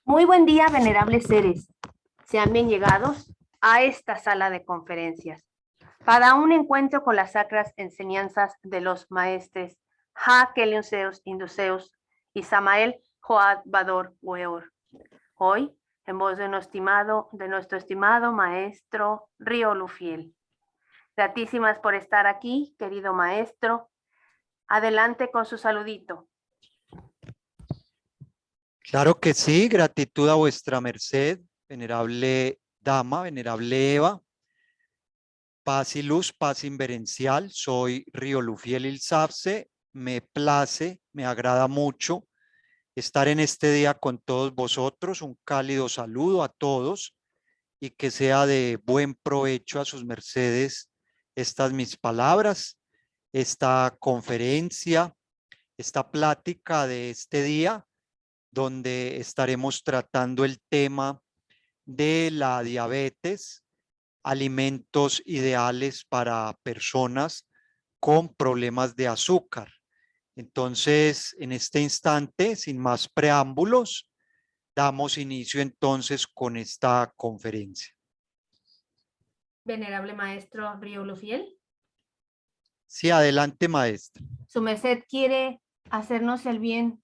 Muy buen día, venerables seres. Sean bien llegados a esta sala de conferencias para un encuentro con las sacras enseñanzas de los maestres Ha Kelionseos Induceus y Samael Joad Bador Weor. Hoy, en voz de nuestro estimado maestro Río Lufiel. Gratísimas por estar aquí, querido maestro. Adelante con su saludito. Claro que sí, gratitud a vuestra merced, venerable dama, venerable Eva. Paz y luz, paz inverencial. Soy Río Lufiel Ilsapse. Me place, me agrada mucho estar en este día con todos vosotros. Un cálido saludo a todos y que sea de buen provecho a sus mercedes estas mis palabras, esta conferencia, esta plática de este día, donde estaremos tratando el tema de la diabetes, alimentos ideales para personas con problemas de azúcar. Entonces, en este instante, sin más preámbulos, damos inicio entonces con esta conferencia. Venerable maestro Río Lufiel. Sí, adelante, maestra. Su merced quiere hacernos el bien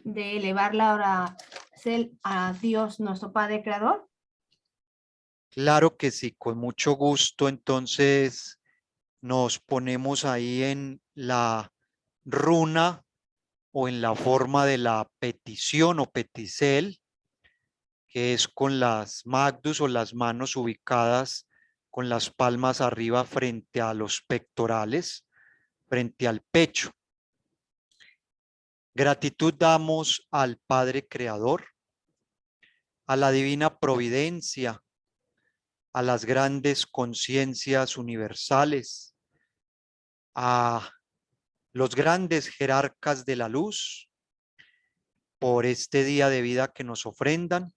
de elevar la oración a Dios, nuestro Padre Creador. Claro que sí, con mucho gusto. Entonces nos ponemos ahí en la runa o en la forma de la petición o peticel, que es con las magdus o las manos ubicadas con las palmas arriba frente a los pectorales, frente al pecho. Gratitud damos al Padre Creador, a la Divina Providencia, a las grandes conciencias universales, a los grandes jerarcas de la luz, por este día de vida que nos ofrendan,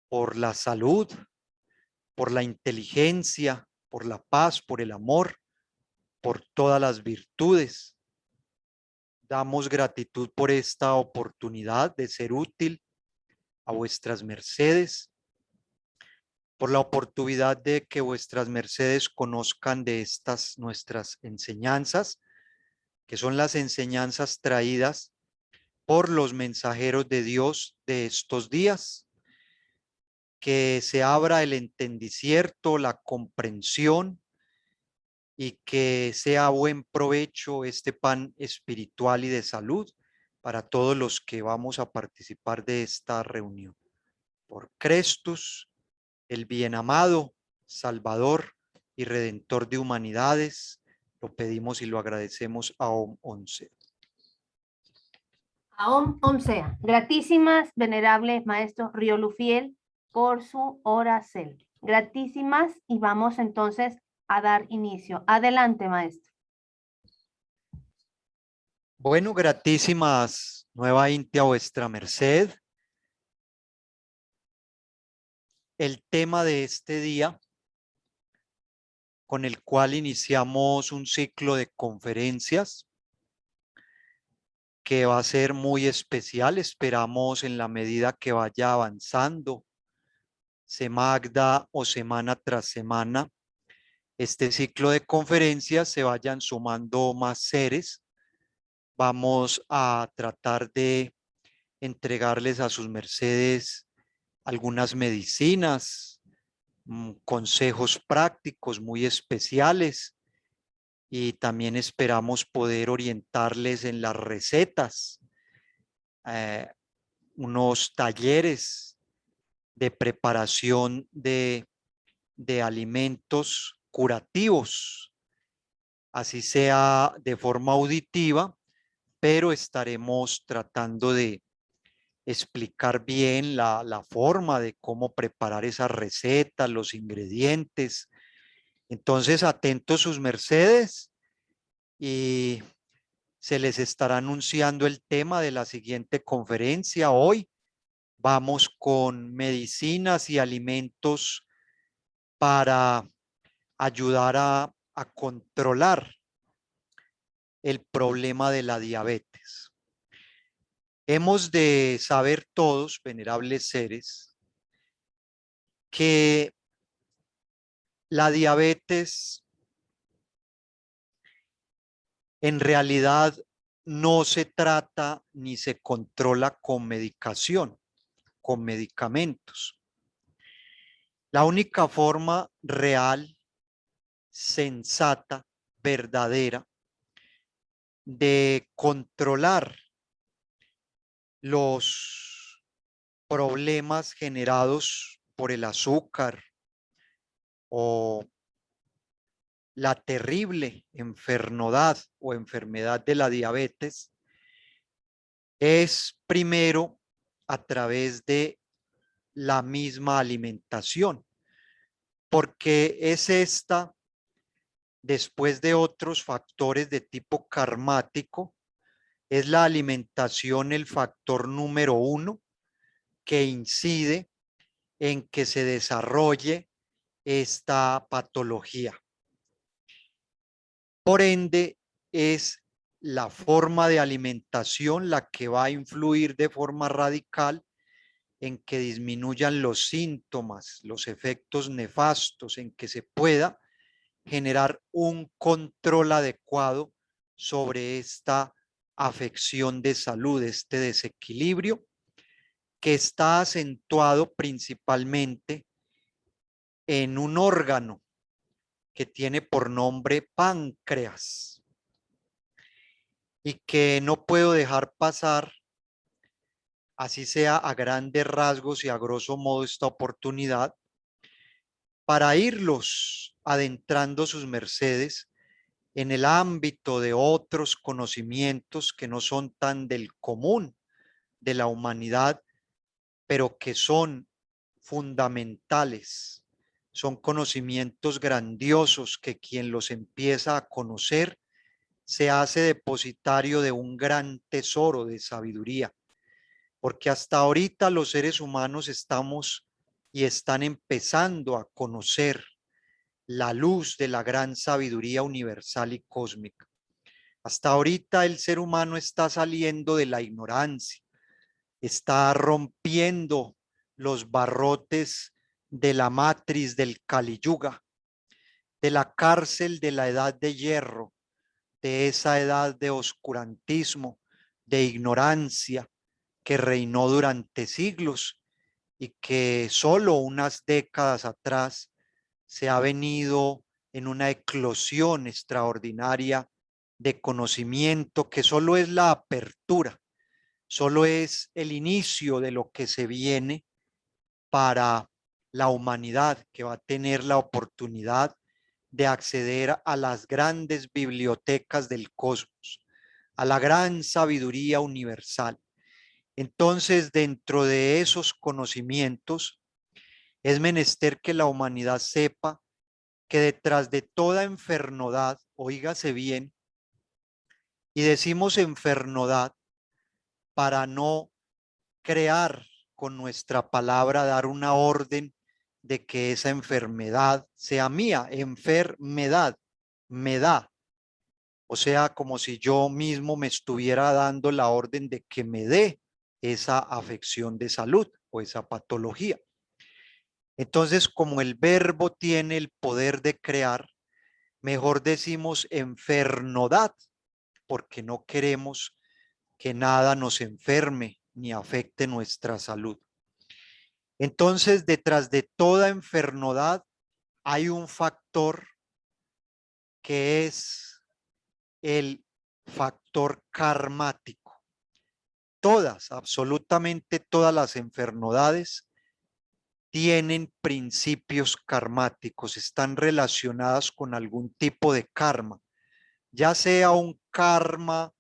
por la salud, por la inteligencia, por la paz, por el amor, por todas las virtudes. Damos gratitud por esta oportunidad de ser útil a vuestras mercedes, por la oportunidad de que vuestras mercedes conozcan de estas nuestras enseñanzas, que son las enseñanzas traídas por los mensajeros de Dios de estos días. Que se abra el entendimiento, la comprensión y que sea buen provecho este pan espiritual y de salud para todos los que vamos a participar de esta reunión. Por Crestus, el bien amado, Salvador y Redentor de humanidades, lo pedimos y lo agradecemos a Om 11. A Om sea. Gratísimas, venerable maestro Río Lufiel, por su oración. Gratísimas y vamos entonces a dar inicio. Adelante, maestro. Bueno, gratísimas, nueva Inti a vuestra merced. El tema de este día, con el cual iniciamos un ciclo de conferencias que va a ser muy especial. Esperamos en la medida que vaya avanzando, semana o semana tras semana, este ciclo de conferencias se vayan sumando más seres. Vamos a tratar de entregarles a sus mercedes algunas medicinas, consejos prácticos muy especiales y también esperamos poder orientarles en las recetas, unos talleres de preparación de alimentos curativos, así sea de forma auditiva, pero estaremos tratando de explicar bien la forma de cómo preparar esas recetas, los ingredientes. Entonces, atentos sus mercedes y se les estará anunciando el tema de la siguiente conferencia. Hoy vamos con medicinas y alimentos para ayudar a controlar el problema de la diabetes. Hemos de saber todos, venerables seres, que la diabetes en realidad no se trata ni se controla con medicación, con medicamentos. La única forma real, sensata, verdadera de controlar los problemas generados por el azúcar o la terrible enfermedad o enfermedad de la diabetes es primero a través de la misma alimentación, porque es esta, después de otros factores de tipo karmático, es la alimentación el factor número uno que incide en que se desarrolle esta patología. Por ende, es la forma de alimentación la que va a influir de forma radical en que disminuyan los síntomas, los efectos nefastos, en que se pueda generar un control adecuado sobre esta afección de salud, este desequilibrio que está acentuado principalmente en un órgano que tiene por nombre páncreas y que no puedo dejar pasar, así sea a grandes rasgos y a grosso modo, esta oportunidad para irlos adentrando sus mercedes en el ámbito de otros conocimientos que no son tan del común de la humanidad, pero que son fundamentales. Son conocimientos grandiosos que quien los empieza a conocer se hace depositario de un gran tesoro de sabiduría, porque hasta ahorita los seres humanos estamos y están empezando a conocer la luz de la gran sabiduría universal y cósmica. Hasta ahorita el ser humano está saliendo de la ignorancia, está rompiendo los barrotes de la matriz del Kali Yuga, de la cárcel de la edad de hierro, de esa edad de oscurantismo, de ignorancia que reinó durante siglos y que solo unas décadas atrás se ha venido en una eclosión extraordinaria de conocimiento que solo es la apertura, solo es el inicio de lo que se viene para la humanidad, que va a tener la oportunidad de acceder a las grandes bibliotecas del cosmos, a la gran sabiduría universal. Entonces, dentro de esos conocimientos, es menester que la humanidad sepa que detrás de toda enfermedad, oígase bien, y decimos enfermedad para no crear con nuestra palabra, dar una orden de que esa enfermedad sea mía, enfermedad, me da. O sea, como si yo mismo me estuviera dando la orden de que me dé esa afección de salud o esa patología. Entonces, como el verbo tiene el poder de crear, mejor decimos enfermedad, porque no queremos que nada nos enferme ni afecte nuestra salud. Entonces, detrás de toda enfermedad hay un factor que es el factor karmático. Todas, absolutamente todas las enfermedades tienen principios karmáticos, están relacionadas con algún tipo de karma, ya sea un karma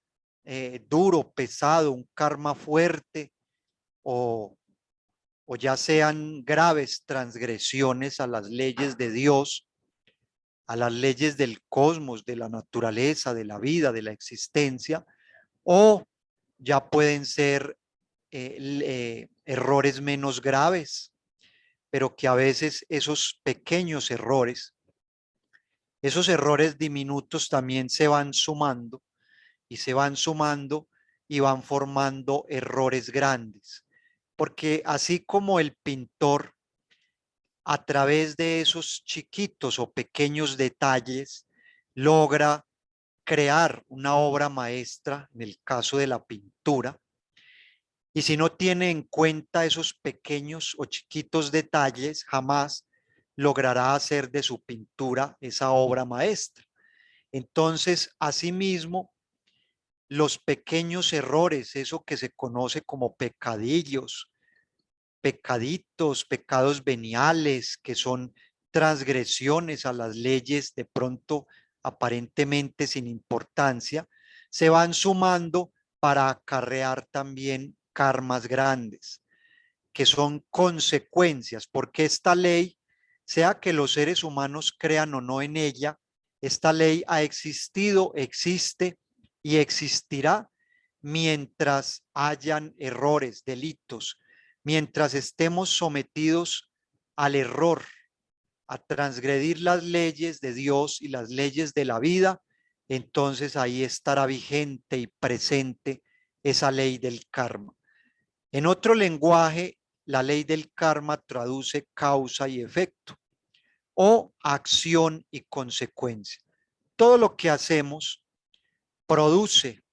duro, pesado, un karma fuerte o ya sean graves transgresiones a las leyes de Dios, a las leyes del cosmos, de la naturaleza, de la vida, de la existencia, o ya pueden ser errores menos graves, pero que a veces esos pequeños errores, esos errores diminutos también se van sumando y se van sumando y van formando errores grandes. Porque así como el pintor, a través de esos chiquitos o pequeños detalles, logra crear una obra maestra, en el caso de la pintura, y si no tiene en cuenta esos pequeños o chiquitos detalles, jamás logrará hacer de su pintura esa obra maestra. Entonces, asimismo, los pequeños errores, eso que se conoce como pecadillos, pecaditos, pecados veniales, que son transgresiones a las leyes de pronto aparentemente sin importancia, se van sumando para acarrear también karmas grandes, que son consecuencias, porque esta ley, sea que los seres humanos crean o no en ella, esta ley ha existido, existe y existirá mientras hayan errores, delitos, mientras estemos sometidos al error, a transgredir las leyes de Dios y las leyes de la vida, entonces ahí estará vigente y presente esa ley del karma. En otro lenguaje, la ley del karma traduce causa y efecto o acción y consecuencia. Todo lo que hacemos produce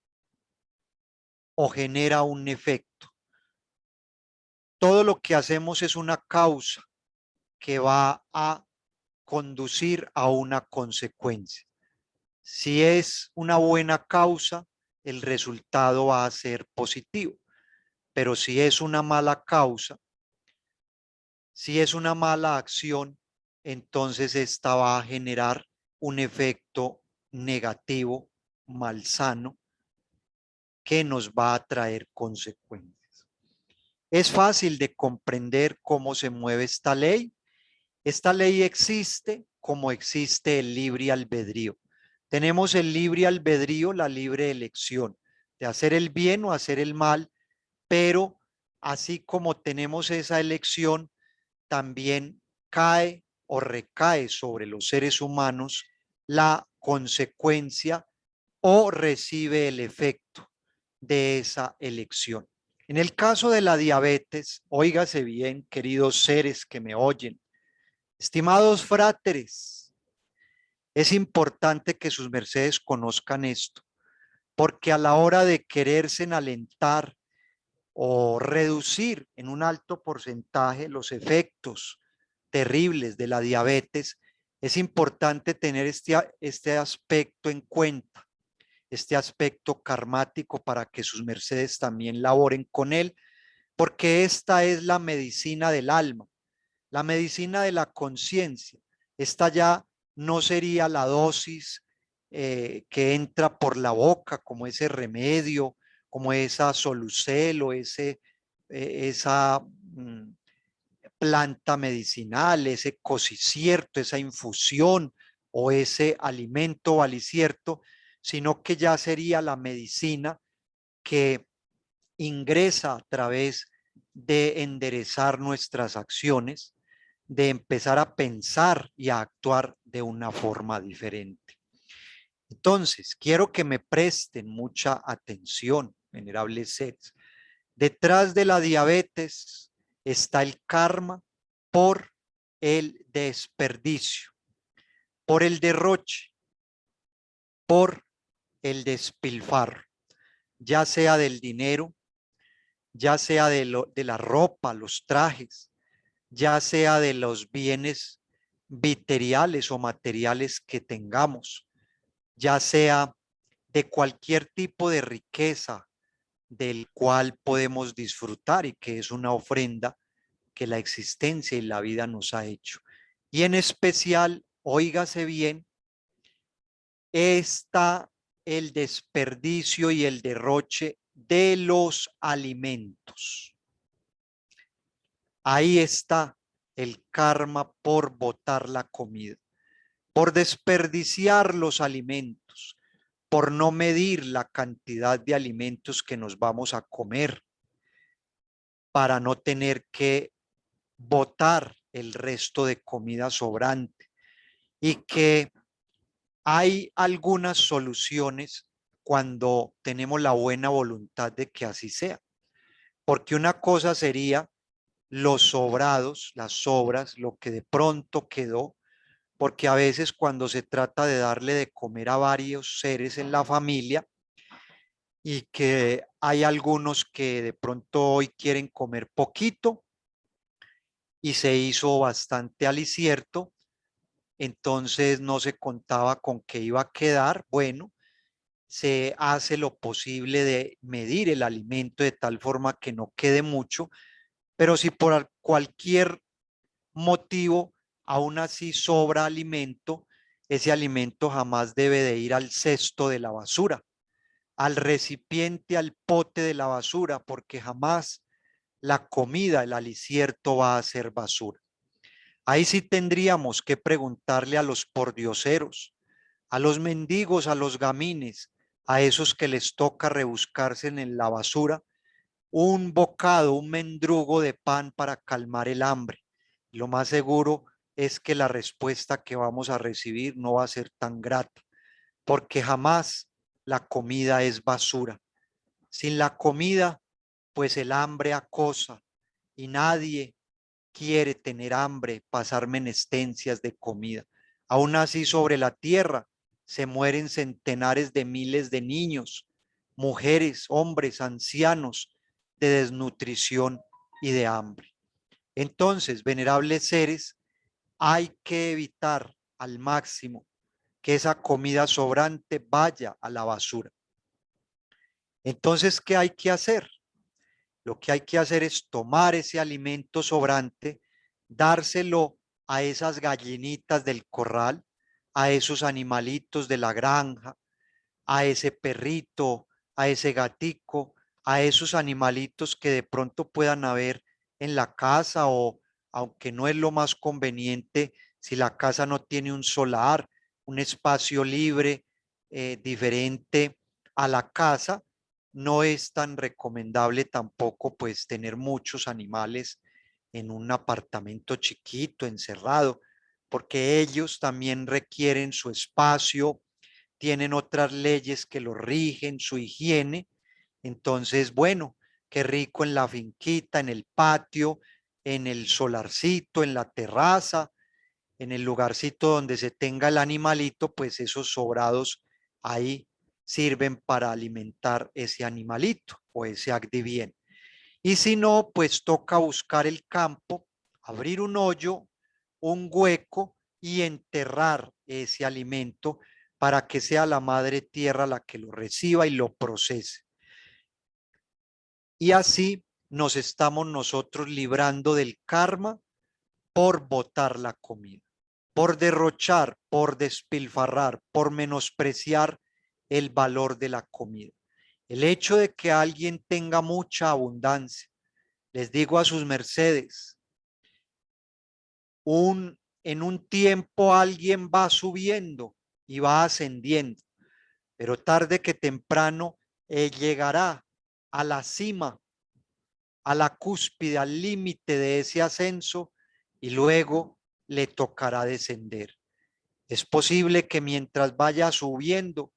o genera un efecto. Todo lo que hacemos es una causa que va a conducir a una consecuencia. Si es una buena causa, el resultado va a ser positivo. Pero si es una mala causa, si es una mala acción, entonces esta va a generar un efecto negativo, malsano, que nos va a traer consecuencias. Es fácil de comprender cómo se mueve esta ley. Esta ley existe como existe el libre albedrío. Tenemos el libre albedrío, la libre elección de hacer el bien o hacer el mal, pero así como tenemos esa elección, también cae o recae sobre los seres humanos la consecuencia o recibe el efecto de esa elección. En el caso de la diabetes, óigase bien, queridos seres que me oyen, estimados fráteres, es importante que sus mercedes conozcan esto, porque a la hora de quererse alentar o reducir en un alto porcentaje los efectos terribles de la diabetes, es importante tener este aspecto en cuenta, este aspecto karmático, para que sus mercedes también laboren con él, porque esta es la medicina del alma, la medicina de la conciencia. Esta ya no sería la dosis que entra por la boca como ese remedio, como esa solucel o esa planta medicinal, ese cosicierto, esa infusión o ese alimento valicierto, sino que ya sería la medicina que ingresa a través de enderezar nuestras acciones, de empezar a pensar y a actuar de una forma diferente. Entonces, quiero que me presten mucha atención, venerables seres. Detrás de la diabetes está el karma por el desperdicio, por el derroche, por el despilfarro, ya sea del dinero, ya sea de la ropa, los trajes, ya sea de los bienes viteriales o materiales que tengamos, ya sea de cualquier tipo de riqueza del cual podemos disfrutar y que es una ofrenda que la existencia y la vida nos ha hecho. Y en especial, óigase bien, está el desperdicio y el derroche de los alimentos. Ahí está el karma por botar la comida, por desperdiciar los alimentos, por no medir la cantidad de alimentos que nos vamos a comer, para no tener que botar el resto de comida sobrante. Y que hay algunas soluciones cuando tenemos la buena voluntad de que así sea. Porque una cosa sería los sobrados, las sobras, lo que de pronto quedó, porque a veces cuando se trata de darle de comer a varios seres en la familia y que hay algunos que de pronto hoy quieren comer poquito y se hizo bastante alicierto, entonces no se contaba con que iba a quedar, bueno, se hace lo posible de medir el alimento de tal forma que no quede mucho, pero si por cualquier motivo aún así sobra alimento, ese alimento jamás debe de ir al cesto de la basura, al recipiente, al pote de la basura, porque jamás la comida, el alicierto va a ser basura. Ahí sí tendríamos que preguntarle a los pordioseros, a los mendigos, a los gamines, a esos que les toca rebuscarse en la basura, un bocado, un mendrugo de pan para calmar el hambre. Lo más seguro es que la respuesta que vamos a recibir no va a ser tan grata, porque jamás la comida es basura. Sin la comida, pues el hambre acosa y nadie quiere tener hambre, pasar menestencias de comida. Aún así, sobre la tierra se mueren centenares de miles de niños, mujeres, hombres, ancianos, de desnutrición y de hambre. Entonces, venerables seres, hay que evitar al máximo que esa comida sobrante vaya a la basura. Entonces, ¿qué hay que hacer? Lo que hay que hacer es tomar ese alimento sobrante, dárselo a esas gallinitas del corral, a esos animalitos de la granja, a ese perrito, a ese gatico, a esos animalitos que de pronto puedan haber en la casa, o aunque no es lo más conveniente, si la casa no tiene un solar, un espacio libre, diferente a la casa, no es tan recomendable tampoco pues tener muchos animales en un apartamento chiquito, encerrado, porque ellos también requieren su espacio, tienen otras leyes que lo rigen, su higiene. Entonces, bueno, qué rico en la finquita, en el patio, en el solarcito, en la terraza, en el lugarcito donde se tenga el animalito, pues esos sobrados ahí sirven para alimentar ese animalito o ese bien. Y si no, pues toca buscar el campo, abrir un hoyo, un hueco y enterrar ese alimento para que sea la madre tierra la que lo reciba y lo procese. Y así nos estamos nosotros librando del karma por botar la comida, por derrochar, por despilfarrar, por menospreciar el valor de la comida. El hecho de que alguien tenga mucha abundancia, les digo a sus mercedes, en un tiempo alguien va subiendo y va ascendiendo, pero tarde que temprano llegará a la cima, a la cúspide, al límite de ese ascenso, y luego le tocará descender. Es posible que mientras vaya subiendo,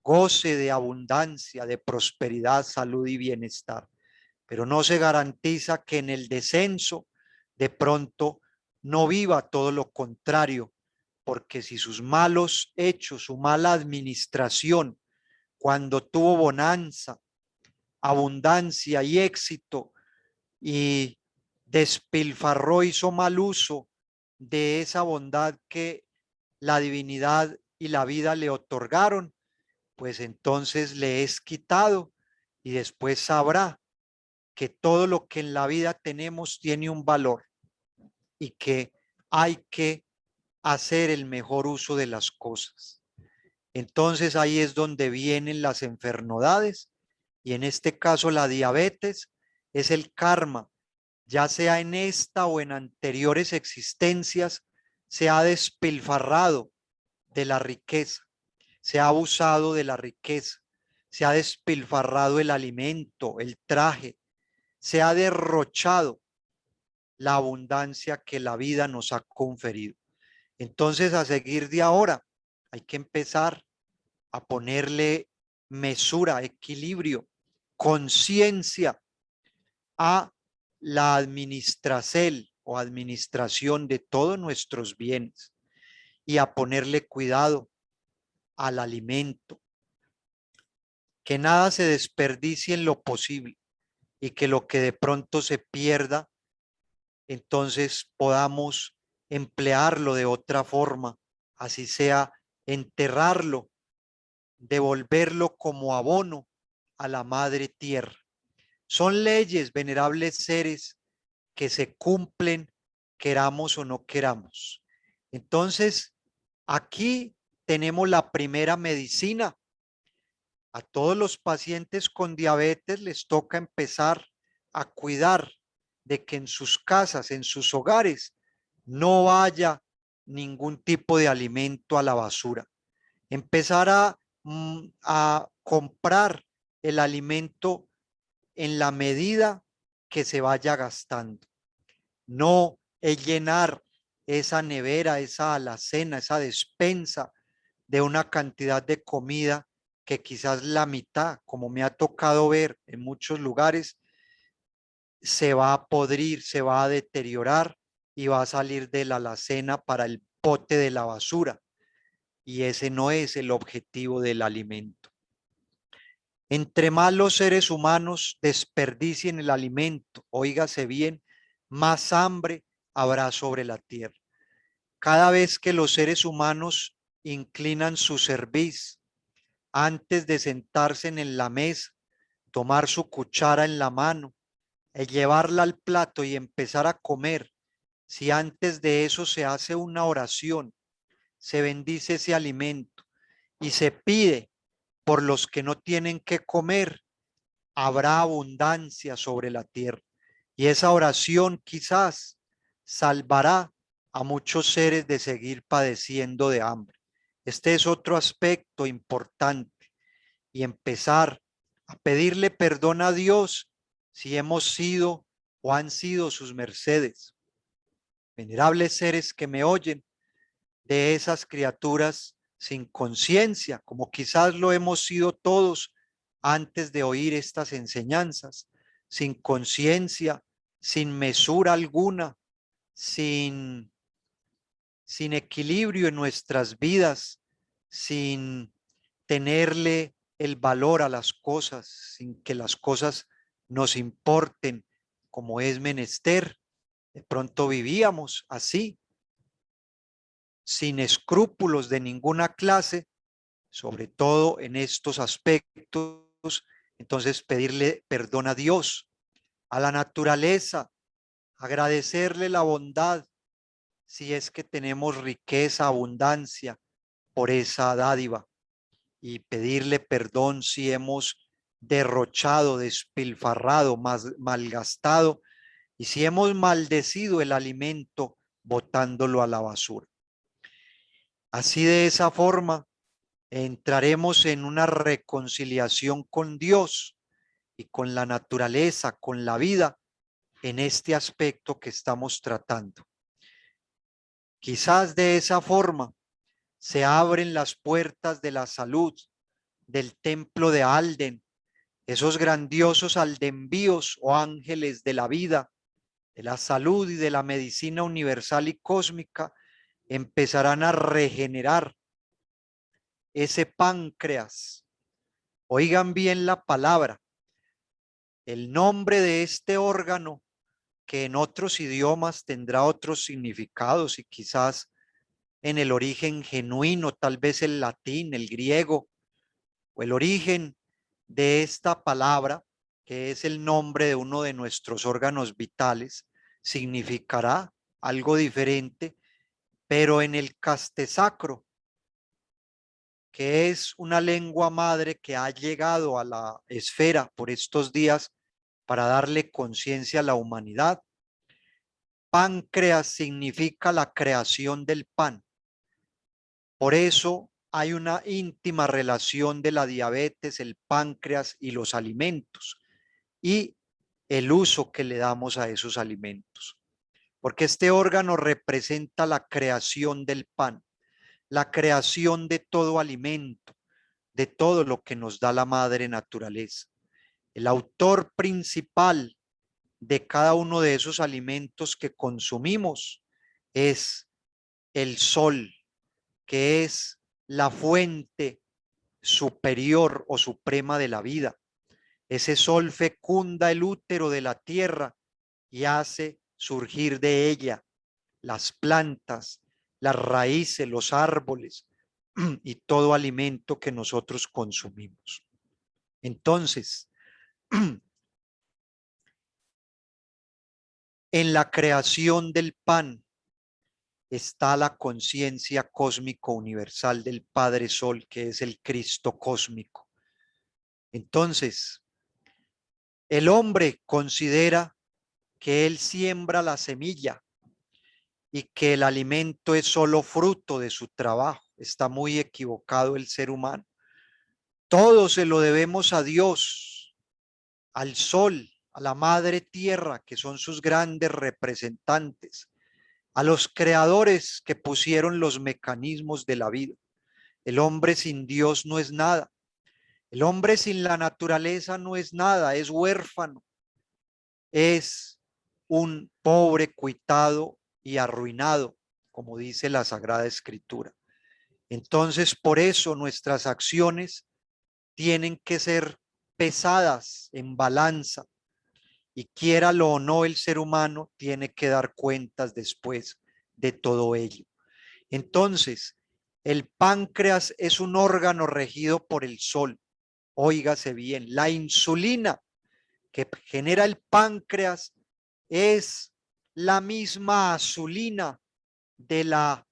goce de abundancia, de prosperidad, salud y bienestar, pero no se garantiza que en el descenso de pronto no viva todo lo contrario, porque si sus malos hechos, su mala administración, cuando tuvo bonanza, abundancia y éxito, y despilfarró, hizo mal uso de esa bondad que la divinidad y la vida le otorgaron, pues entonces le es quitado y después sabrá que todo lo que en la vida tenemos tiene un valor y que hay que hacer el mejor uso de las cosas. Entonces ahí es donde vienen las enfermedades, y en este caso la diabetes es el karma, ya sea en esta o en anteriores existencias, se ha despilfarrado de la riqueza, se ha abusado de la riqueza, se ha despilfarrado el alimento, el traje, se ha derrochado la abundancia que la vida nos ha conferido. Entonces, a seguir de ahora, hay que empezar a ponerle mesura, equilibrio, conciencia a la administración o administración de todos nuestros bienes y a ponerle cuidado al alimento, que nada se desperdicie en lo posible y que lo que de pronto se pierda, entonces podamos emplearlo de otra forma, así sea enterrarlo, devolverlo como abono a la madre tierra. Son leyes, venerables seres, que se cumplen, queramos o no queramos. Entonces, aquí tenemos la primera medicina. A todos los pacientes con diabetes les toca empezar a cuidar de que en sus casas, en sus hogares, no vaya ningún tipo de alimento a la basura. Empezar a comprar el alimento en la medida que se vaya gastando. No es llenar esa nevera, esa alacena, esa despensa de una cantidad de comida que quizás la mitad, como me ha tocado ver en muchos lugares, se va a podrir, se va a deteriorar y va a salir de la alacena para el pote de la basura. Y ese no es el objetivo del alimento. Entre más los seres humanos desperdicien el alimento, óigase bien, más hambre habrá sobre la tierra. Cada vez que los seres humanos inclinan su cerviz antes de sentarse en la mesa, tomar su cuchara en la mano, llevarla al plato y empezar a comer, si antes de eso se hace una oración, se bendice ese alimento y se pide por los que no tienen que comer, habrá abundancia sobre la tierra. Y esa oración quizás salvará a muchos seres de seguir padeciendo de hambre. Este es otro aspecto importante, y empezar a pedirle perdón a Dios si hemos sido o han sido sus mercedes. Venerables seres que me oyen, de esas criaturas sin conciencia, como quizás lo hemos sido todos antes de oír estas enseñanzas, sin conciencia, sin mesura alguna, sin equilibrio en nuestras vidas, sin tenerle el valor a las cosas, sin que las cosas nos importen como es menester. De pronto vivíamos así, sin escrúpulos de ninguna clase, sobre todo en estos aspectos. Entonces pedirle perdón a Dios, a la naturaleza, agradecerle la bondad, si es que tenemos riqueza, abundancia por esa dádiva, y pedirle perdón si hemos derrochado, despilfarrado, malgastado, y si hemos maldecido el alimento botándolo a la basura. Así, de esa forma entraremos en una reconciliación con Dios y con la naturaleza, con la vida, en este aspecto que estamos tratando. Quizás de esa forma se abren las puertas de la salud, del templo de Alden, esos grandiosos aldenvíos o ángeles de la vida, de la salud y de la medicina universal y cósmica, empezarán a regenerar ese páncreas. Oigan bien la palabra, el nombre de este órgano, que en otros idiomas tendrá otros significados y quizás en el origen genuino, tal vez el latín, el griego, o el origen de esta palabra, que es el nombre de uno de nuestros órganos vitales, significará algo diferente, pero en el castesacro, que es una lengua madre que ha llegado a la esfera por estos días para darle conciencia a la humanidad, páncreas significa la creación del pan. Por eso hay una íntima relación de la diabetes, el páncreas y los alimentos y el uso que le damos a esos alimentos. Porque este órgano representa la creación del pan, la creación de todo alimento, de todo lo que nos da la madre naturaleza. El autor principal de cada uno de esos alimentos que consumimos es el sol, que es la fuente superior o suprema de la vida. Ese sol fecunda el útero de la tierra y hace surgir de ella las plantas, las raíces, los árboles y todo alimento que nosotros consumimos. Entonces, en la creación del pan está la conciencia cósmico universal del Padre Sol, que es el Cristo cósmico. Entonces, el hombre considera que él siembra la semilla y que el alimento es solo fruto de su trabajo. Está muy equivocado el ser humano. Todo se lo debemos a Dios, al sol, a la madre tierra, que son sus grandes representantes, a los creadores que pusieron los mecanismos de la vida. El hombre sin Dios no es nada. El hombre sin la naturaleza no es nada, es huérfano, es un pobre, cuitado y arruinado, como dice la Sagrada Escritura. Entonces, por eso nuestras acciones tienen que ser pesadas en balanza, y quiéralo o no, el ser humano tiene que dar cuentas después de todo ello. Entonces, el páncreas es un órgano regido por el sol. Óigase bien, la insulina que genera el páncreas es la misma azulina de la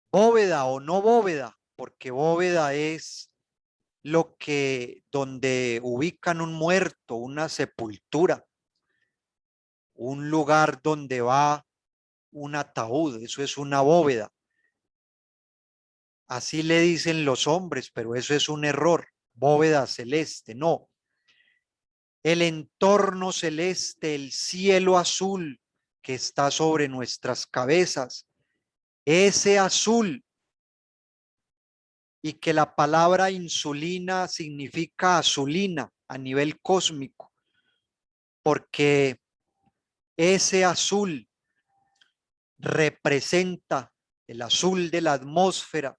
bóveda o no bóveda, porque bóveda es lo que donde ubican un muerto, una sepultura, un lugar donde va un ataúd, eso es una bóveda. Así le dicen los hombres, pero eso es un error. Bóveda celeste, no. El entorno celeste, el cielo azul que está sobre nuestras cabezas, ese azul, y que la palabra insulina significa azulina a nivel cósmico, porque ese azul representa el azul de la atmósfera,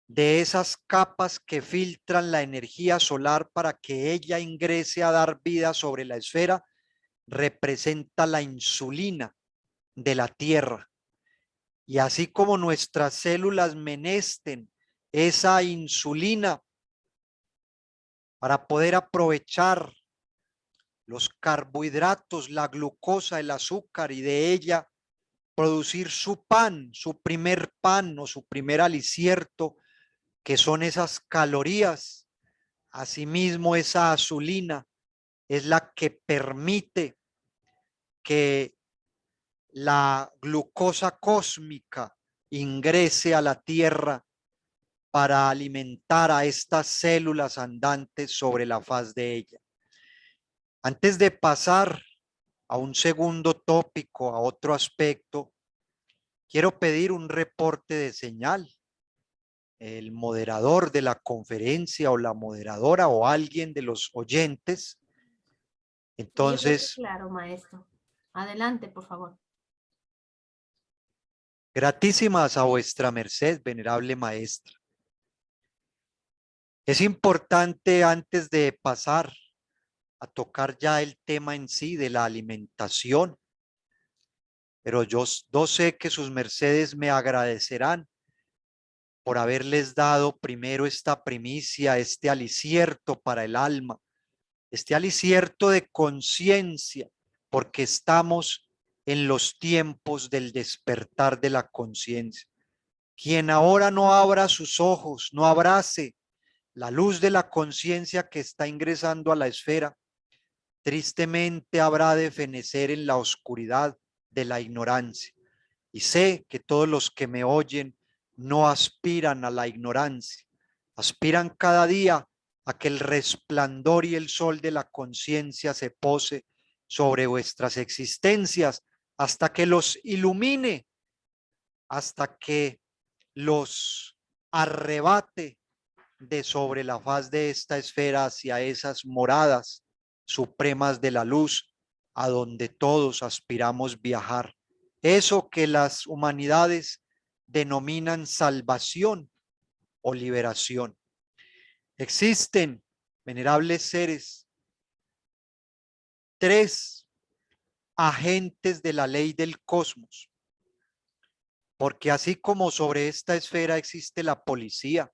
de esas capas que filtran la energía solar para que ella ingrese a dar vida sobre la esfera, representa la insulina de la Tierra. Y así como nuestras células menesten esa insulina para poder aprovechar los carbohidratos, la glucosa, el azúcar, y de ella producir su pan, su primer pan o su primer alicierto, que son esas calorías. Asimismo, esa azulina es la que permite que la glucosa cósmica ingrese a la tierra para alimentar a estas células andantes sobre la faz de ella. Antes de pasar a un segundo tópico, a otro aspecto, quiero pedir un reporte de señal. El moderador de la conferencia o la moderadora o alguien de los oyentes. Entonces, claro, maestro. Adelante, por favor. gratísimas a vuestra merced, venerable maestra. Es importante, antes de pasar a tocar ya el tema en sí de la alimentación, pero yo sé que sus mercedes me agradecerán por haberles dado primero esta primicia, este alicierto para el alma, este alicierto de conciencia, porque estamos en los tiempos del despertar de la conciencia. Quien ahora no abra sus ojos, no abrace la luz de la conciencia que está ingresando a la esfera, tristemente habrá de fenecer en la oscuridad de la ignorancia. Y sé que todos los que me oyen no aspiran a la ignorancia, aspiran cada día a que el resplandor y el sol de la conciencia se pose sobre vuestras existencias hasta que los ilumine, hasta que los arrebate de sobre la faz de esta esfera hacia esas moradas supremas de la luz, a donde todos aspiramos viajar. Eso que las humanidades denominan salvación o liberación. Existen, venerables seres, tres agentes de la ley del cosmos, porque así como sobre esta esfera existe la policía,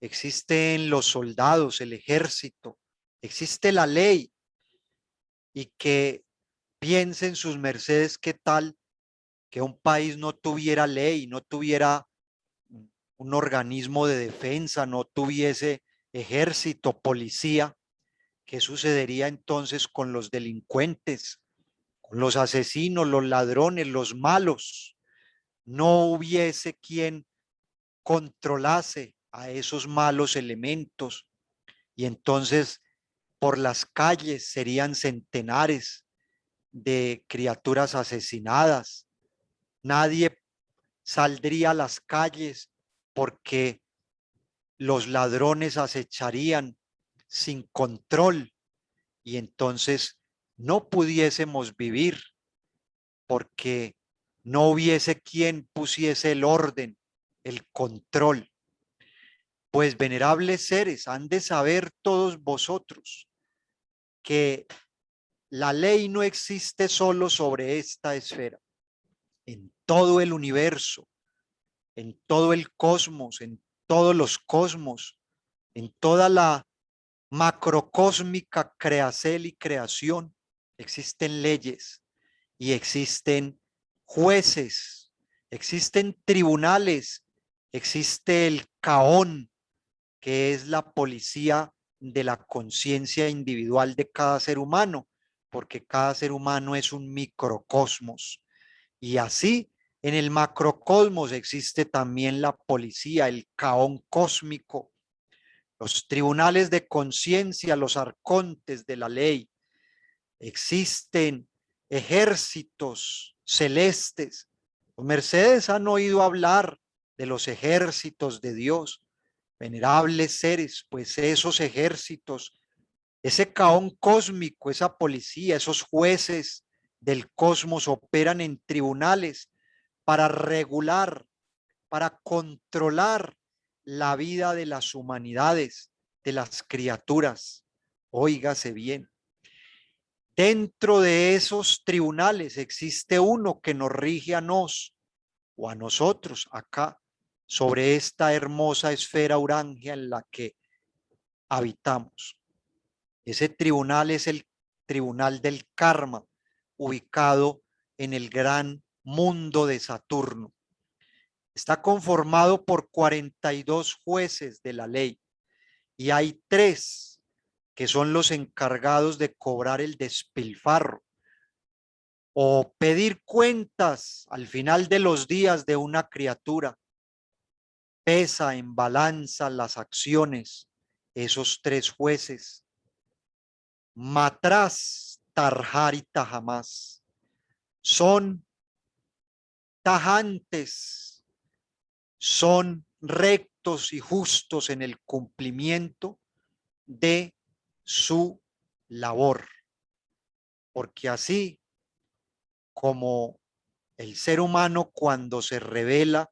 existen los soldados, el ejército, existe la ley, y que piensen sus mercedes qué tal que un país no tuviera ley, no tuviera un organismo de defensa, no tuviese ejército, policía. ¿Qué sucedería entonces con los delincuentes, con los asesinos, los ladrones, los malos? No hubiese quien controlase a esos malos elementos, y entonces por las calles serían centenares de criaturas asesinadas. Nadie saldría a las calles porque los ladrones acecharían sin control, y entonces no pudiésemos vivir porque no hubiese quien pusiese el orden, el control. Pues venerables seres, han de saber todos vosotros que la ley no existe solo sobre esta esfera. En todo el universo, en todo el cosmos, en todos los cosmos, en toda la macrocósmica creacel y creación, existen leyes y existen jueces, existen tribunales, existe el Caón, que es la policía de la conciencia individual de cada ser humano, porque cada ser humano es un microcosmos. Y así, en el macrocosmos existe también la policía, el Caón cósmico, los tribunales de conciencia, los arcontes de la ley. Existen ejércitos celestes. Los mercedes han oído hablar de los ejércitos de Dios, venerables seres, pues esos ejércitos, ese Caón cósmico, esa policía, esos jueces del cosmos operan en tribunales para regular, para controlar la vida de las humanidades, de las criaturas. Óigase bien. Dentro de esos tribunales existe uno que nos rige a nos o a nosotros acá sobre esta hermosa esfera uránea en la que habitamos. Ese tribunal es el tribunal del karma, ubicado en el gran mundo de Saturno. Está conformado por 42 jueces de la ley, y hay 3 que son los encargados de cobrar el despilfarro o pedir cuentas al final de los días de una criatura. Pesa en balanza las acciones esos 3 jueces. Matraz, Tarjar y Tajamás son tajantes, son rectos y justos en el cumplimiento de su labor, porque así como el ser humano cuando se revela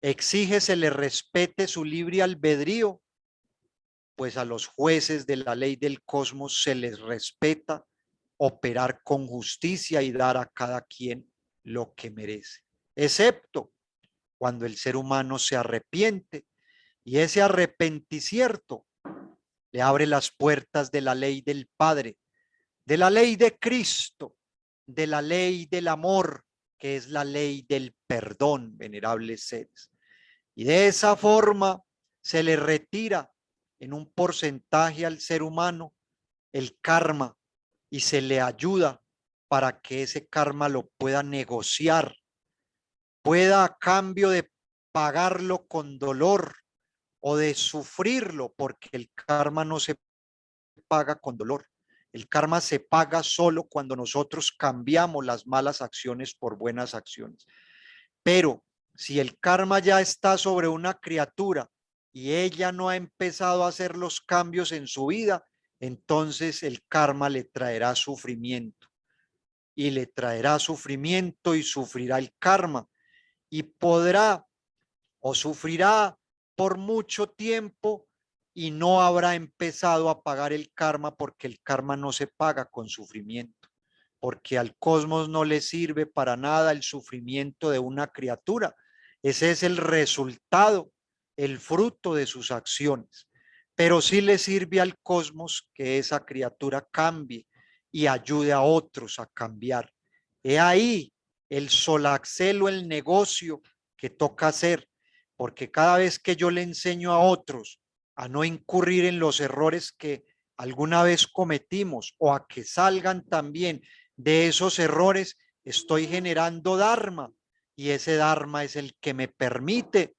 exige se le respete su libre albedrío, pues a los jueces de la ley del cosmos se les respeta operar con justicia y dar a cada quien lo que merece, excepto cuando el ser humano se arrepiente, y ese arrepenticierto le abre las puertas de la ley del Padre, de la ley de Cristo, de la ley del amor, que es la ley del perdón, venerables seres. Y de esa forma se le retira en un porcentaje al ser humano el karma, y se le ayuda para que ese karma lo pueda negociar, pueda a cambio de pagarlo con dolor o de sufrirlo, porque el karma no se paga con dolor. El karma se paga solo cuando nosotros cambiamos las malas acciones por buenas acciones. Pero Si el karma ya está sobre una criatura y ella no ha empezado a hacer los cambios en su vida, entonces el karma le traerá sufrimiento y le traerá sufrimiento y sufrirá el karma y podrá o sufrirá por mucho tiempo y no habrá empezado a pagar el karma, porque el karma no se paga con sufrimiento, porque al cosmos no le sirve para nada el sufrimiento de una criatura. Ese es el resultado, el fruto de sus acciones. Pero sí le sirve al cosmos que esa criatura cambie y ayude a otros a cambiar. He ahí el solaxelo, el negocio que toca hacer, porque cada vez que yo le enseño a otros a no incurrir en los errores que alguna vez cometimos o a que salgan también de esos errores, estoy generando dharma, y ese dharma es el que me permite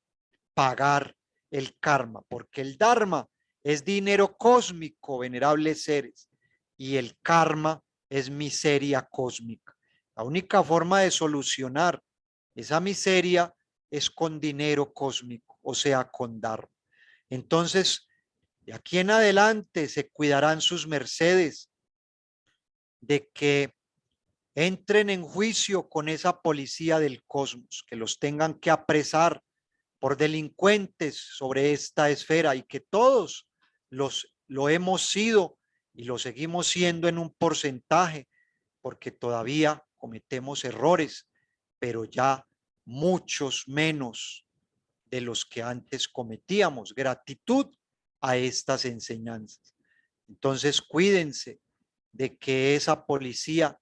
pagar el karma, porque el dharma es dinero cósmico, venerables seres, y el karma es miseria cósmica. La única forma de solucionar esa miseria es con dinero cósmico, o sea, con dharma. Entonces, de aquí en adelante se cuidarán sus mercedes de que entren en juicio con esa policía del cosmos, que los tengan que apresar por delincuentes sobre esta esfera, y que todos lo hemos sido y lo seguimos siendo en un porcentaje, porque todavía cometemos errores, pero ya muchos menos de los que antes cometíamos. Gratitud a estas enseñanzas. Entonces, cuídense de que esa policía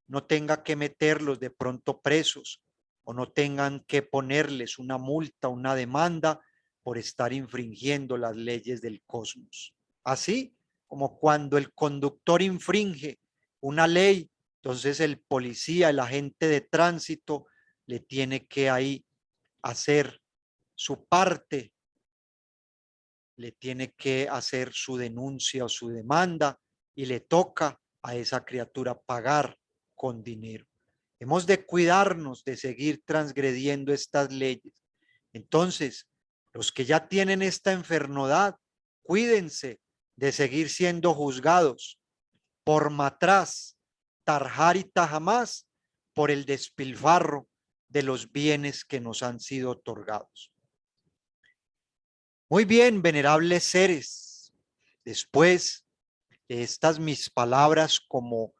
no tenga que meterlos de pronto presos, o no tengan que ponerles una multa, una demanda por estar infringiendo las leyes del cosmos. Así como cuando el conductor infringe una ley, entonces el policía, el agente de tránsito, le tiene que ahí hacer su parte, le tiene que hacer su denuncia o su demanda, y le toca a esa criatura pagar con dinero. Hemos de cuidarnos de seguir transgrediendo estas leyes. Entonces, los que ya tienen esta enfermedad, cuídense de seguir siendo juzgados por matraz, tarjar y tajamás, por el despilfarro de los bienes que nos han sido otorgados. Muy bien, venerables seres. Después de estas mis palabras como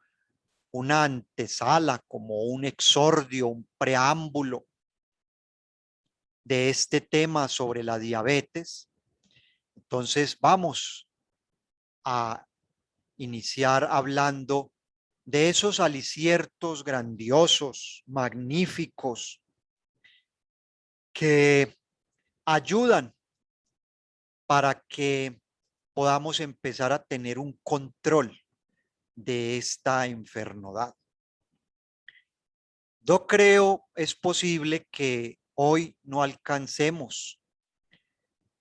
una antesala, como un exordio, un preámbulo de este tema sobre la diabetes, entonces vamos a iniciar hablando de esos aliciertos grandiosos, magníficos, que ayudan para que podamos empezar a tener un control de esta enfermedad. Yo creo es posible que hoy no alcancemos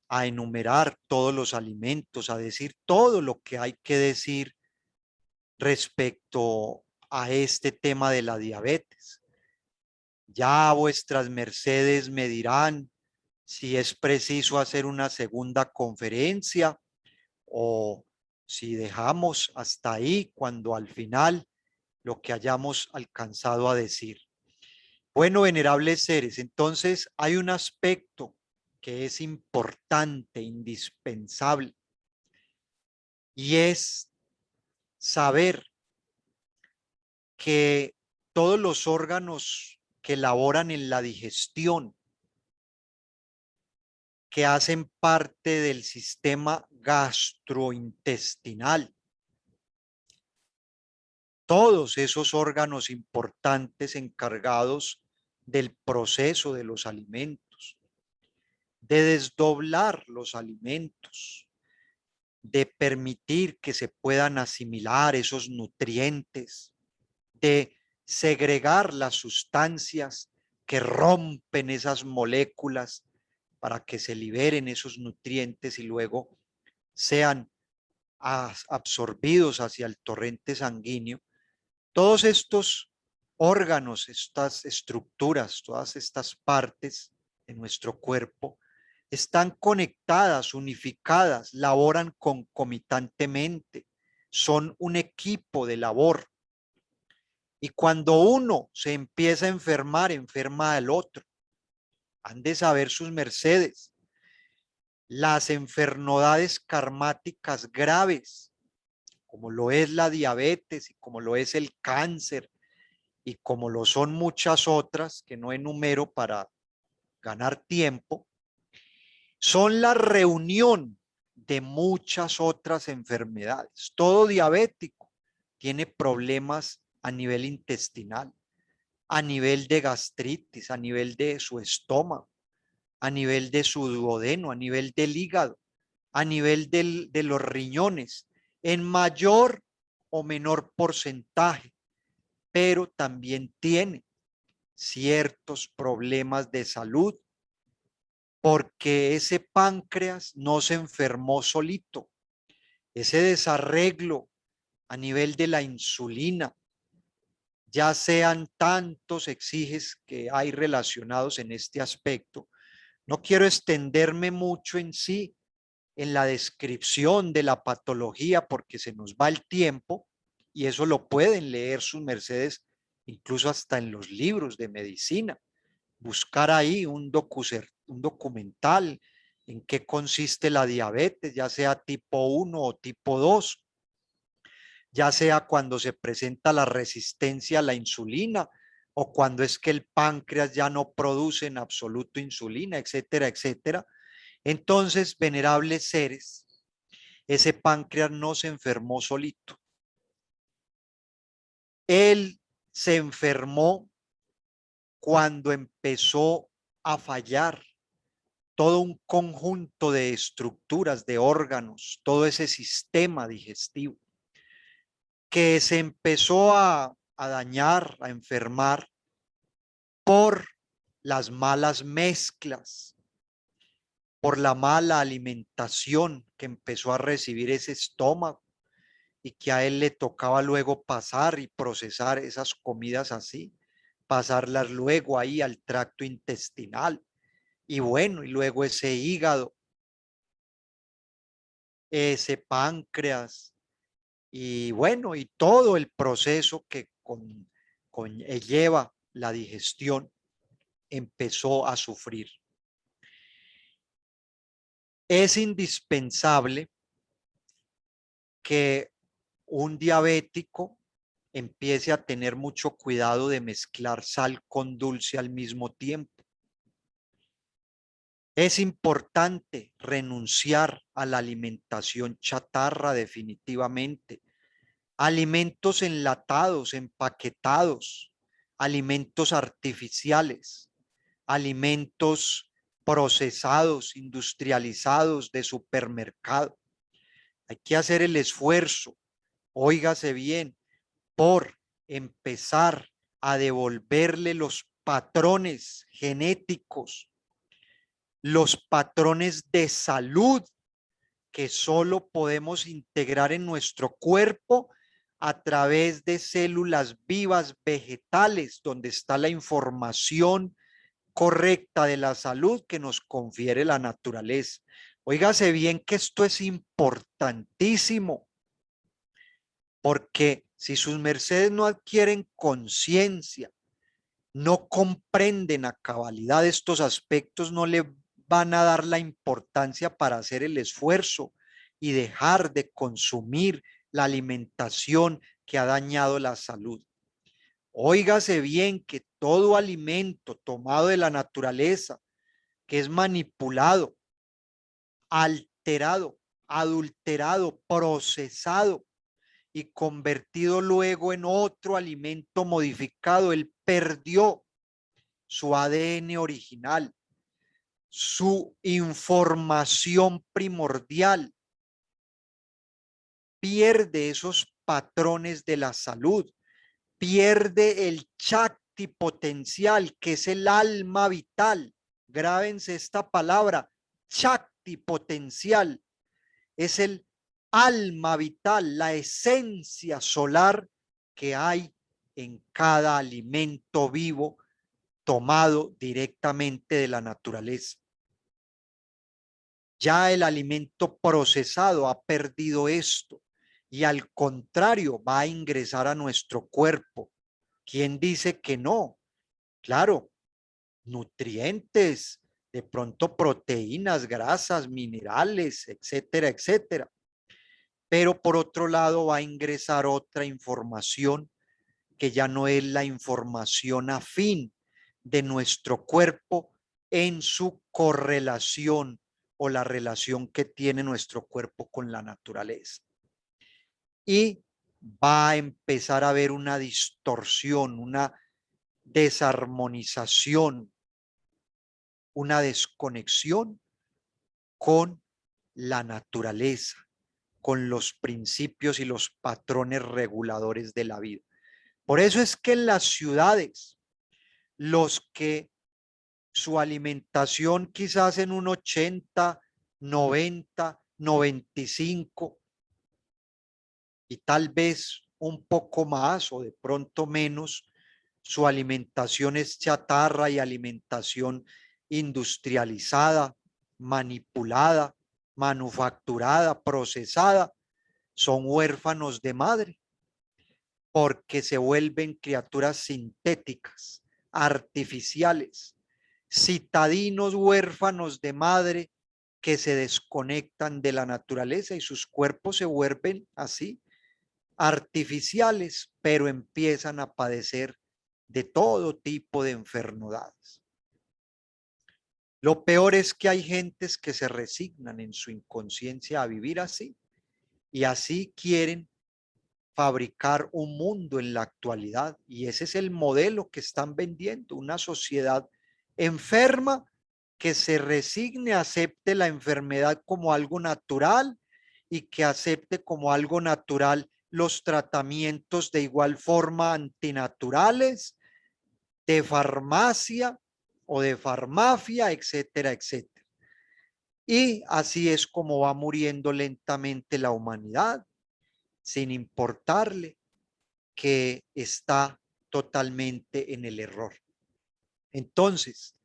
a enumerar todos los alimentos, a decir todo lo que hay que decir respecto a este tema de la diabetes. Ya vuestras mercedes me dirán si es preciso hacer una segunda conferencia, o si dejamos hasta ahí cuando al final lo que hayamos alcanzado a decir. Bueno, venerables seres, entonces hay un aspecto que es importante, indispensable, y es saber que todos los órganos que laboran en la digestión, que hacen parte del sistema gastrointestinal, todos esos órganos importantes encargados del proceso de los alimentos, de desdoblar los alimentos, de permitir que se puedan asimilar esos nutrientes, de segregar las sustancias que rompen esas moléculas para que se liberen esos nutrientes y luego sean absorbidos hacia el torrente sanguíneo. Todos estos órganos, estas estructuras, todas estas partes de nuestro cuerpo están conectadas, unificadas, laboran concomitantemente, son un equipo de labor. Y cuando uno se empieza a enfermar, enferma al otro. Han de saber sus mercedes. Las enfermedades karmáticas graves, como lo es la diabetes y como lo es el cáncer y como lo son muchas otras que no enumero para ganar tiempo, son la reunión de muchas otras enfermedades. Todo diabético tiene problemas a nivel intestinal, a nivel de gastritis, a nivel de su estómago, a nivel de su duodeno, a nivel del hígado, a nivel de los riñones, en mayor o menor porcentaje, pero también tiene ciertos problemas de salud porque ese páncreas no se enfermó solito. Ese desarreglo a nivel de la insulina, ya sean tantos exiges que hay relacionados en este aspecto. No quiero extenderme mucho en sí, en la descripción de la patología, porque se nos va el tiempo y eso lo pueden leer sus mercedes, incluso hasta en los libros de medicina. Buscar ahí un documental en qué consiste la diabetes, ya sea tipo 1 o tipo 2, ya sea cuando se presenta la resistencia a la insulina o cuando es que el páncreas ya no produce en absoluto insulina, etcétera, etcétera. Entonces, venerables seres, ese páncreas no se enfermó solito. Él se enfermó cuando empezó a fallar todo un conjunto de estructuras, de órganos, todo ese sistema digestivo que se empezó a dañar, a enfermar por las malas mezclas, por la mala alimentación que empezó a recibir ese estómago y que a él le tocaba luego pasar y procesar esas comidas así, pasarlas luego ahí al tracto intestinal y bueno, y luego ese hígado, ese páncreas y bueno, y todo el proceso que lleva la digestión empezó a sufrir. Es indispensable que un diabético empiece a tener mucho cuidado de mezclar sal con dulce al mismo tiempo. Es importante renunciar a la alimentación chatarra definitivamente. Alimentos enlatados, empaquetados, alimentos artificiales, alimentos procesados, industrializados de supermercado. Hay que hacer el esfuerzo, óigase bien, por empezar a devolverle los patrones genéticos, los patrones de salud que solo podemos integrar en nuestro cuerpo a través de células vivas vegetales, donde está la información correcta de la salud que nos confiere la naturaleza. Óigase bien que esto es importantísimo, porque si sus mercedes no adquieren conciencia, no comprenden a cabalidad estos aspectos, no le van a dar la importancia para hacer el esfuerzo y dejar de consumir la alimentación que ha dañado la salud. Óigase bien que todo alimento tomado de la naturaleza, que es manipulado, alterado, adulterado, procesado y convertido luego en otro alimento modificado, él perdió su ADN original, su información primordial, pierde esos patrones de la salud, pierde el Shakti potencial, que es el alma vital. Grábense esta palabra, Shakti potencial, es el alma vital, la esencia solar que hay en cada alimento vivo tomado directamente de la naturaleza. Ya el alimento procesado ha perdido esto y al contrario va a ingresar a nuestro cuerpo. ¿Quién dice que no? Claro, nutrientes, de pronto proteínas, grasas, minerales, etcétera, etcétera. Pero por otro lado va a ingresar otra información que ya no es la información afín de nuestro cuerpo en su correlación o la relación que tiene nuestro cuerpo con la naturaleza. Y va a empezar a haber una distorsión, una desarmonización, una desconexión con la naturaleza, con los principios y los patrones reguladores de la vida. Por eso es que en las ciudades, los que su alimentación quizás en un 80, 90, 95 y tal vez un poco más o de pronto menos, su alimentación es chatarra y alimentación industrializada, manipulada, manufacturada, procesada, son huérfanos de madre porque se vuelven criaturas sintéticas, artificiales, citadinos huérfanos de madre que se desconectan de la naturaleza y sus cuerpos se vuelven así, artificiales, pero empiezan a padecer de todo tipo de enfermedades. Lo peor es que hay gentes que se resignan en su inconsciencia a vivir así y así quieren fabricar un mundo en la actualidad y ese es el modelo que están vendiendo, una sociedad enferma que se resigne, acepte la enfermedad como algo natural y que acepte como algo natural los tratamientos de igual forma antinaturales, de farmacia o de farmacia, etcétera, etcétera. Y así es como va muriendo lentamente la humanidad, sin importarle que está totalmente en el error. Entonces,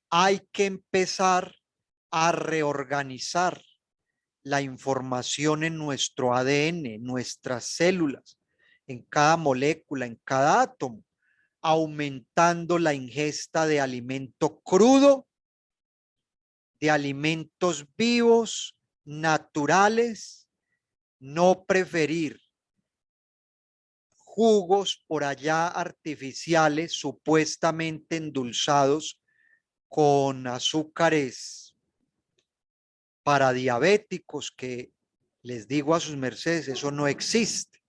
hay que empezar a reorganizar la información en nuestro ADN, en nuestras células, en cada molécula, en cada átomo, aumentando la ingesta de alimento crudo, de alimentos vivos, naturales, no preferir jugos por allá artificiales, supuestamente endulzados con azúcares para diabéticos, que les digo a sus mercedes, eso no existe.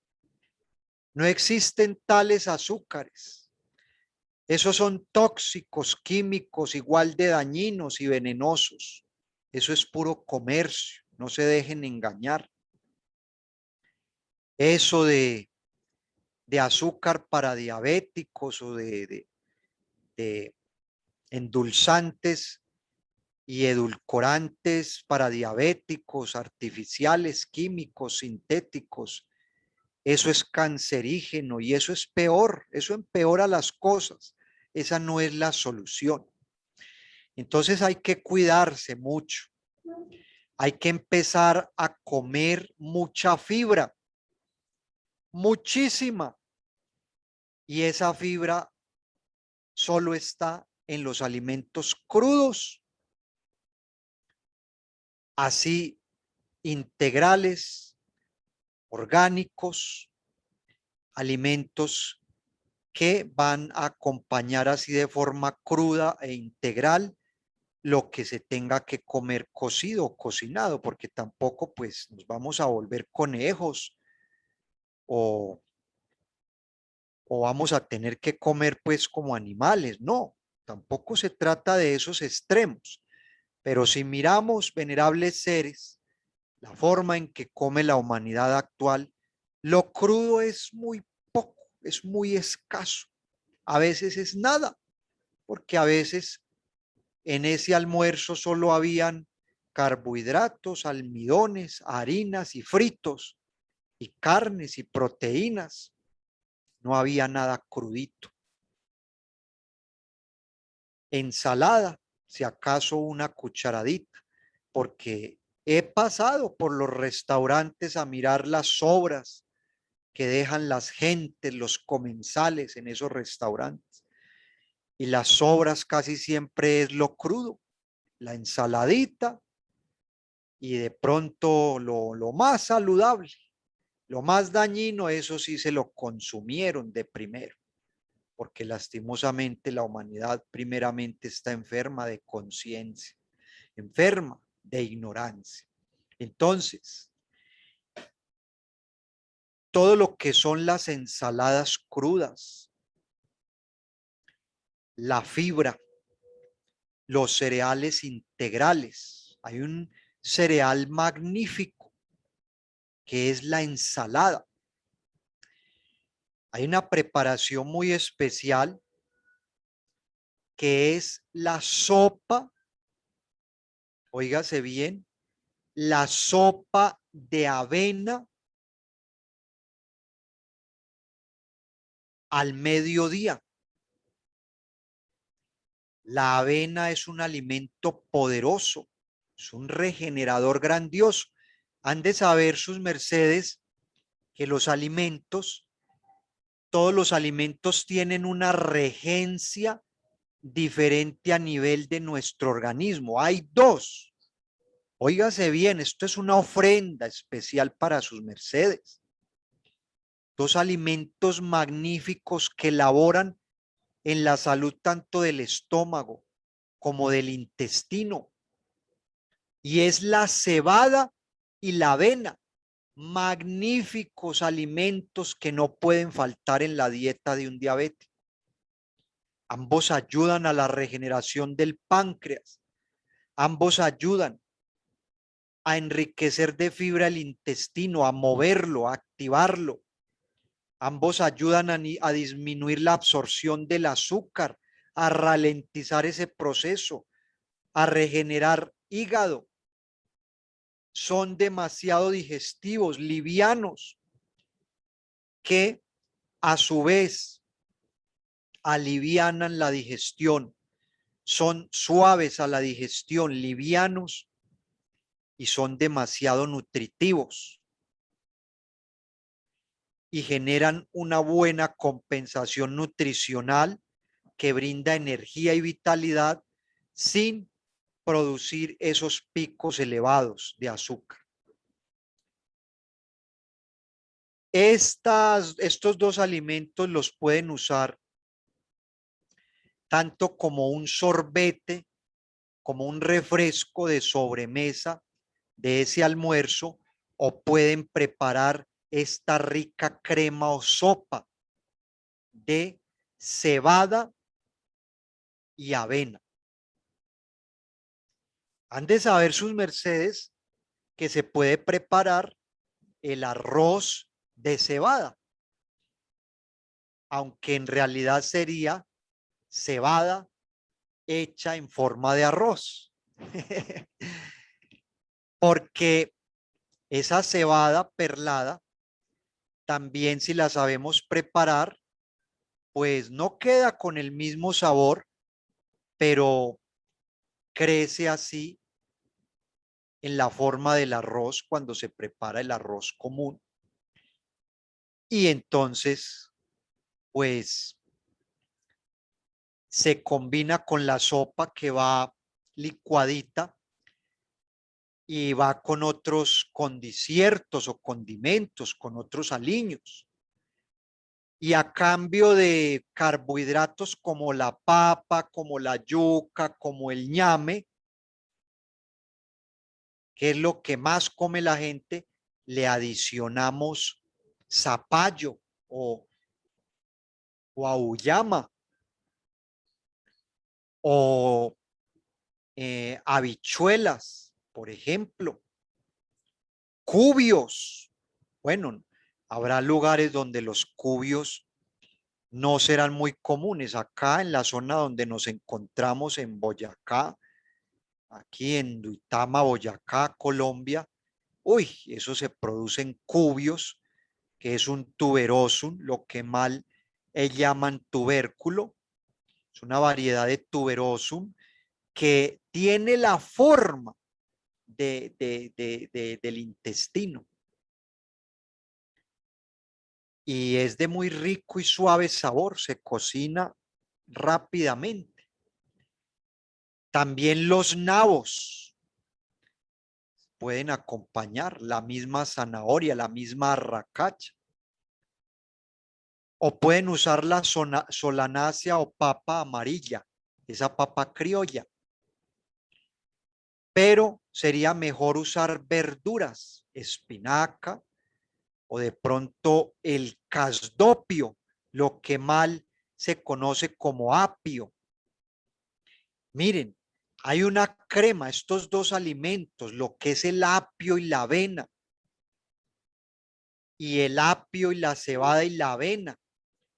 No existen tales azúcares. Esos son tóxicos, químicos, igual de dañinos y venenosos. Eso es puro comercio, no se dejen engañar. Eso de azúcar para diabéticos o de endulzantes y edulcorantes para diabéticos, artificiales, químicos, sintéticos. Eso es cancerígeno y eso es peor, eso empeora las cosas. Esa no es la solución. Entonces hay que cuidarse mucho. Hay que empezar a comer mucha fibra, muchísima. Y esa fibra solo está en los alimentos crudos, así integrales, orgánicos, alimentos que van a acompañar así de forma cruda e integral lo que se tenga que comer cocido o cocinado, porque tampoco pues nos vamos a volver conejos o, o vamos a tener que comer pues como animales. No, tampoco se trata de esos extremos. Pero si miramos, venerables seres, la forma en que come la humanidad actual, lo crudo es muy poco, es muy escaso. A veces es nada, porque a veces en ese almuerzo solo habían carbohidratos, almidones, harinas y fritos, y carnes y proteínas. No había nada crudito. ensalada, si acaso una cucharadita, porque he pasado por los restaurantes a mirar las sobras que dejan las gentes, los comensales en esos restaurantes. Y las sobras casi siempre es lo crudo, la ensaladita y de pronto lo más saludable, lo más dañino, eso sí se lo consumieron de primero, porque lastimosamente la humanidad primeramente está enferma de conciencia, enferma de ignorancia. Entonces, todo lo que son las ensaladas crudas, la fibra, los cereales integrales. Hay un cereal magnífico que es la ensalada. Hay una preparación muy especial que es la sopa, óigase bien, la sopa de avena al mediodía. La avena es un alimento poderoso, es un regenerador grandioso. Han de saber sus mercedes que los alimentos, todos los alimentos tienen una regencia diferente a nivel de nuestro organismo. Hay dos. Óigase bien, esto es una ofrenda especial para sus mercedes. Dos alimentos magníficos que elaboran en la salud tanto del estómago como del intestino. Y es la cebada y la avena. Magníficos alimentos que no pueden faltar en la dieta de un diabético. Ambos ayudan a la regeneración del páncreas. Ambos ayudan a enriquecer de fibra el intestino, a moverlo, a activarlo. Ambos ayudan a disminuir la absorción del azúcar, a ralentizar ese proceso, a regenerar hígado. Son demasiado digestivos, livianos, que a su vez alivianan la digestión. Son suaves a la digestión, livianos y son demasiado nutritivos y generan una buena compensación nutricional que brinda energía y vitalidad sin producir esos picos elevados de azúcar. Estos dos alimentos los pueden usar tanto como un sorbete, como un refresco de sobremesa de ese almuerzo, o pueden preparar esta rica crema o sopa de cebada y avena. Han de saber sus mercedes que se puede preparar el arroz de cebada, aunque en realidad sería cebada hecha en forma de arroz. Porque esa cebada perlada, también si la sabemos preparar, pues no queda con el mismo sabor, pero crece así en la forma del arroz cuando se prepara el arroz común. Y entonces, pues se combina con la sopa que va licuadita y va con otros condiciertos o condimentos, con otros aliños. Y a cambio de carbohidratos como la papa, como la yuca, como el ñame, que es lo que más come la gente, le adicionamos zapallo o auyama o habichuelas, por ejemplo, cubios. Bueno, habrá lugares donde los cubios no serán muy comunes. Acá en la zona donde nos encontramos en Boyacá, aquí en Duitama, Boyacá, Colombia, uy, eso se produce en cubios, que es un tuberosum, lo que mal llaman tubérculo, Es una variedad de tuberosum que tiene la forma del intestino y es de muy rico y suave sabor, se cocina rápidamente. También los nabos pueden acompañar la misma zanahoria, la misma arracacha. O pueden usar la solanácea o papa amarilla, esa papa criolla. Pero sería mejor usar verduras, espinaca o de pronto el casdopio, lo que mal se conoce como apio. Miren, hay una crema, estos dos alimentos, lo que es el apio y la avena, y el apio y la cebada y la avena.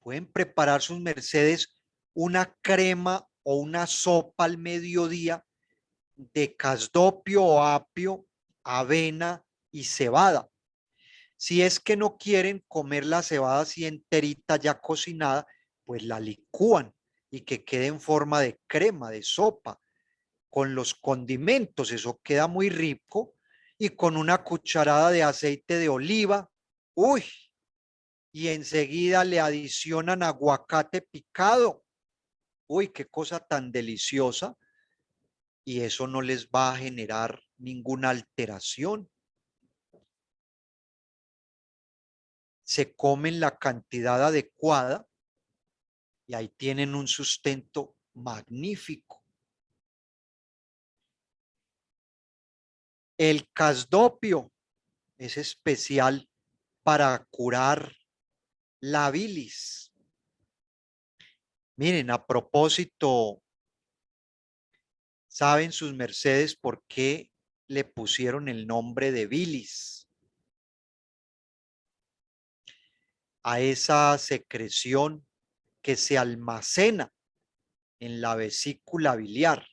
Pueden preparar sus mercedes una crema o una sopa al mediodía de casdopio o apio, avena y cebada. Si es que no quieren comer la cebada así enterita ya cocinada, pues la licúan y que quede en forma de crema, de sopa, con los condimentos. Eso queda muy rico. Y con una cucharada de aceite de oliva, uy, y enseguida le adicionan aguacate picado. Uy, qué cosa tan deliciosa. Y eso no les va a generar ninguna alteración. Se comen la cantidad adecuada y ahí tienen un sustento magnífico. El casdopio es especial para curar la bilis. Miren, a propósito, ¿saben sus mercedes por qué le pusieron el nombre de bilis a esa secreción que se almacena en la vesícula biliar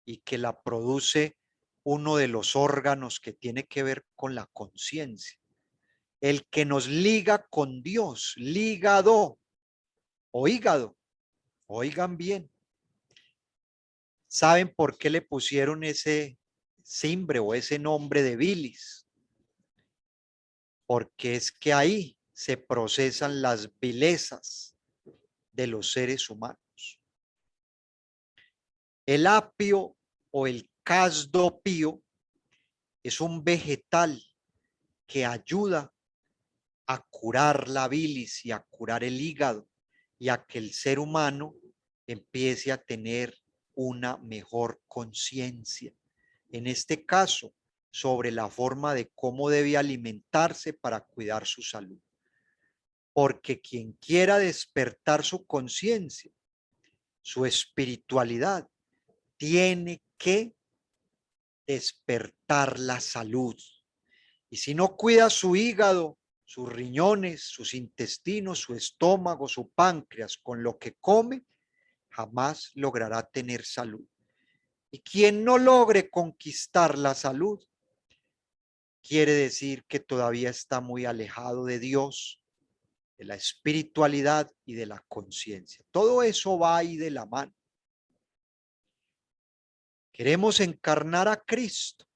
y que la produce uno de los órganos que tiene que ver con la conciencia? El que nos liga con Dios, hígado o hígado, oigan bien. ¿Saben por qué le pusieron ese simbre o ese nombre de bilis? Porque es que ahí se procesan las vilezas de los seres humanos. El apio o el casdopio es un vegetal que ayuda a curar la bilis y a curar el hígado y a que el ser humano empiece a tener una mejor conciencia. En este caso, sobre la forma de cómo debe alimentarse para cuidar su salud. Porque quien quiera despertar su conciencia, su espiritualidad, tiene que despertar la salud. Y si no cuida su hígado, sus riñones, sus intestinos, su estómago, su páncreas, con lo que come, jamás logrará tener salud. Y quien no logre conquistar la salud, quiere decir que todavía está muy alejado de Dios, de la espiritualidad y de la conciencia. Todo eso va ahí de la mano. Queremos encarnar a Cristo,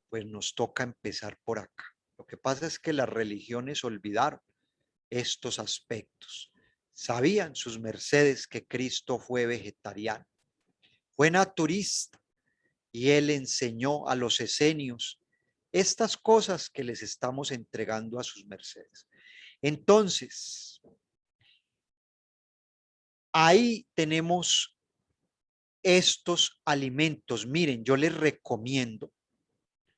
pues nos toca empezar por acá. Lo que pasa es que las religiones olvidaron estos aspectos. Sabían sus mercedes que Cristo fue vegetariano, fue naturista, y él enseñó a los esenios estas cosas que les estamos entregando a sus mercedes. Entonces, ahí tenemos estos alimentos. Miren, yo les recomiendo,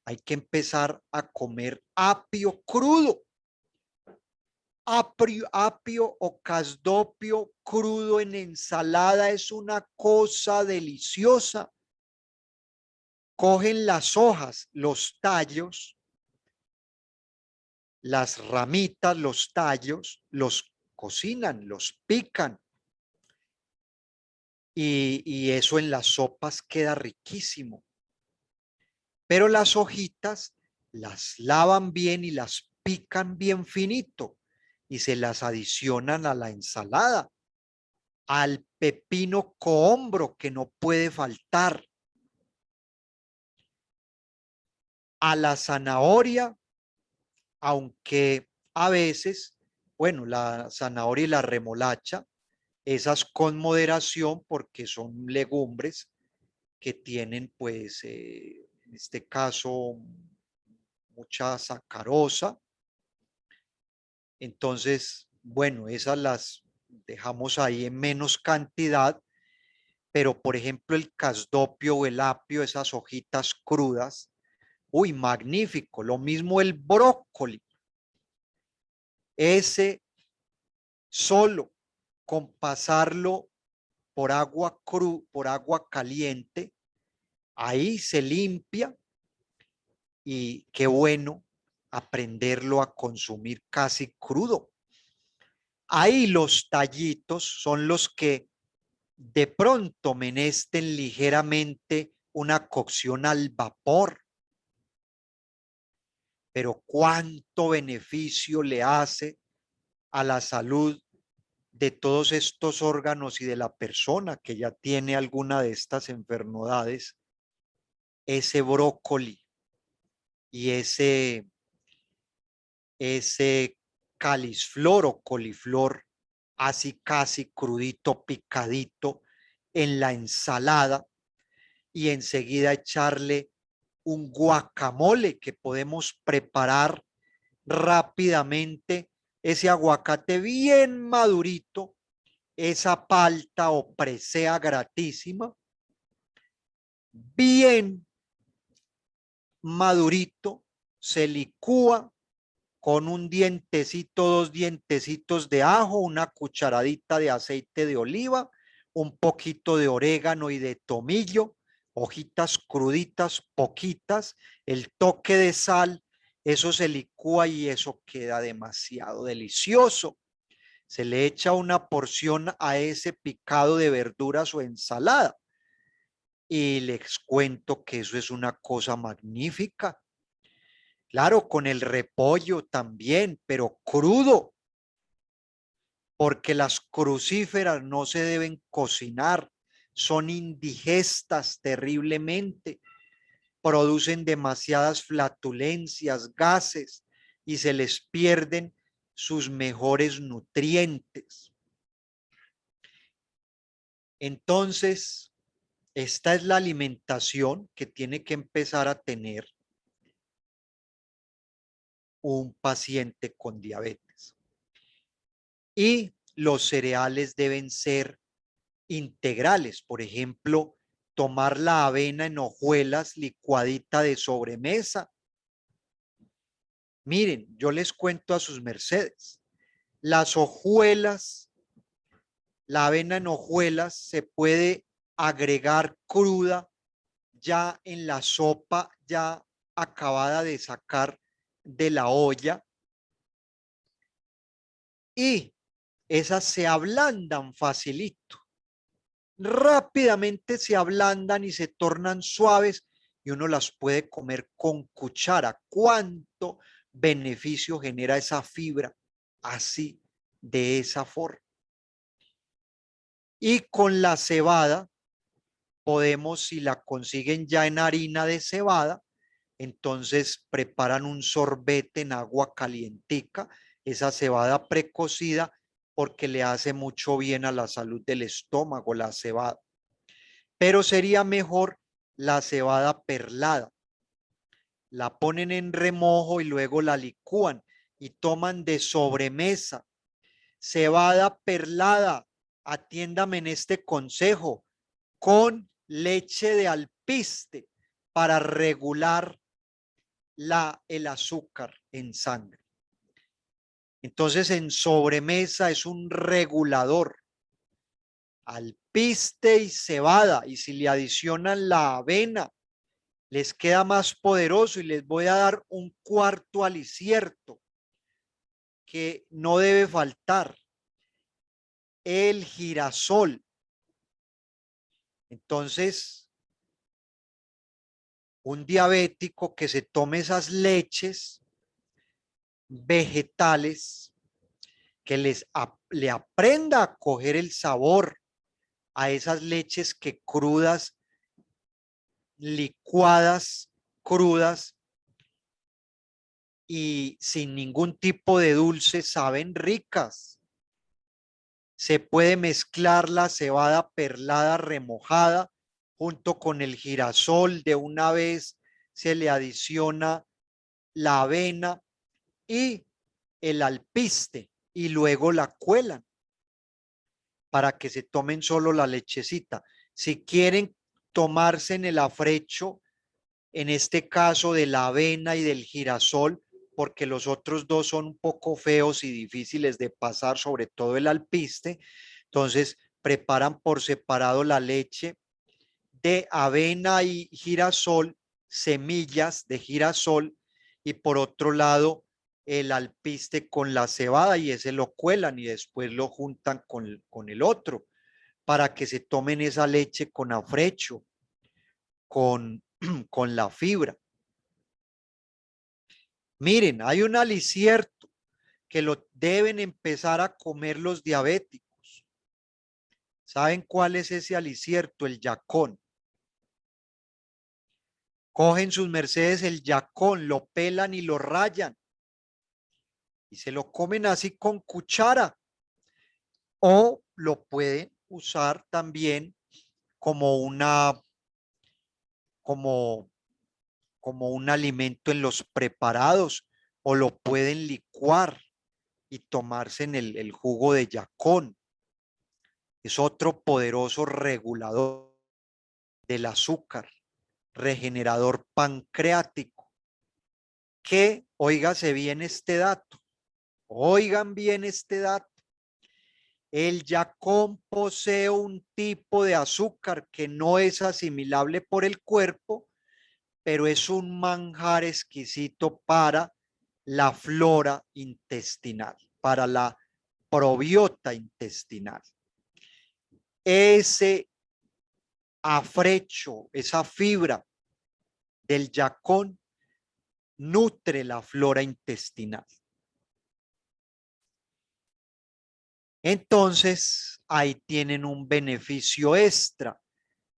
hay que empezar a comer apio crudo. Apio o casdopio crudo en ensalada es una cosa deliciosa. Cogen las hojas, los tallos, las ramitas, los tallos, los cocinan, los pican. Y eso en las sopas queda riquísimo. Pero las hojitas las lavan bien y las pican bien finito y se las adicionan a la ensalada. al pepino cohombro que no puede faltar, a la zanahoria, aunque a veces, bueno, la zanahoria y la remolacha, esas con moderación porque son legumbres que tienen pues en este caso mucha sacarosa. Entonces, bueno, esas las dejamos ahí en menos cantidad, pero por ejemplo el casdopio o el apio, esas hojitas crudas, uy, magnífico. Lo mismo el brócoli, ese solo con pasarlo por agua caliente, ahí se limpia y qué bueno aprenderlo a consumir casi crudo. Ahí los tallitos son los que de pronto menesten ligeramente una cocción al vapor, pero cuánto beneficio le hace a la salud de todos estos órganos y de la persona que ya tiene alguna de estas enfermedades, ese brócoli y ese califlor o coliflor, así casi crudito, picadito en la ensalada y enseguida echarle un guacamole que podemos preparar rápidamente, ese aguacate bien madurito, esa palta o presea gratísima, bien madurito, se licúa con un dientecito, dos dientecitos de ajo, una cucharadita de aceite de oliva, un poquito de orégano y de tomillo, hojitas cruditas, poquitas, el toque de sal, eso se licúa y eso queda demasiado delicioso. Se le echa una porción a ese picado de verduras o ensalada y les cuento que eso es una cosa magnífica. Claro, con el repollo también, pero crudo, porque las crucíferas no se deben cocinar, son indigestas terriblemente, producen demasiadas flatulencias, gases y se les pierden sus mejores nutrientes. Entonces, esta es la alimentación que tiene que empezar a tener un paciente con diabetes. Y los cereales deben ser integrales. Por ejemplo, tomar la avena en hojuelas licuadita de sobremesa. Miren, yo les cuento a sus mercedes. Las hojuelas, la avena en hojuelas se puede agregar cruda ya en la sopa, ya acabada de sacar de la olla. Y esas se ablandan facilito. Rápidamente se ablandan y se tornan suaves y uno las puede comer con cuchara. ¿Cuánto beneficio genera esa fibra así, de esa forma? Y con la cebada podemos, si la consiguen ya en harina de cebada, entonces preparan un sorbete en agua calientica, esa cebada precocida, porque le hace mucho bien a la salud del estómago la cebada. Pero sería mejor la cebada perlada. La ponen en remojo y luego la licúan y toman de sobremesa. Cebada perlada, atiéndame en este consejo, con leche de alpiste para regular el azúcar en sangre. Entonces, en sobremesa es un regulador. Alpiste y cebada, y si le adicionan la avena, les queda más poderoso. Y les voy a dar un cuarto alicierto que no debe faltar: el girasol. Entonces, un diabético que se tome esas leches vegetales que le aprenda a coger el sabor a esas leches que crudas, licuadas, crudas y sin ningún tipo de dulce, saben ricas. Se puede mezclar la cebada perlada remojada junto con el girasol. De una vez se le adiciona la avena y el alpiste y luego la cuelan para que se tomen solo la lechecita. Si quieren tomarse en el afrecho, en este caso de la avena y del girasol, porque los otros dos son un poco feos y difíciles de pasar, sobre todo el alpiste, entonces preparan por separado la leche de avena y girasol, semillas de girasol, y por otro lado el alpiste con la cebada, y ese lo cuelan y después lo juntan con el otro para que se tomen esa leche con afrecho, con, con la fibra. Miren, hay un alicierto que lo deben empezar a comer los diabéticos. ¿Saben cuál es ese alicierto? El yacón. Cogen sus mercedes el yacón, lo pelan y lo rayan y se lo comen así con cuchara, o lo pueden usar también como como, como un alimento en los preparados, o lo pueden licuar y tomarse en el jugo de yacón. Es otro poderoso regulador del azúcar, regenerador pancreático, que, óigase bien este dato, oigan bien este dato, el yacón posee un tipo de azúcar que no es asimilable por el cuerpo, pero es un manjar exquisito para la flora intestinal, para la probiota intestinal. Ese afrecho, esa fibra del yacón nutre la flora intestinal. Entonces, ahí tienen un beneficio extra,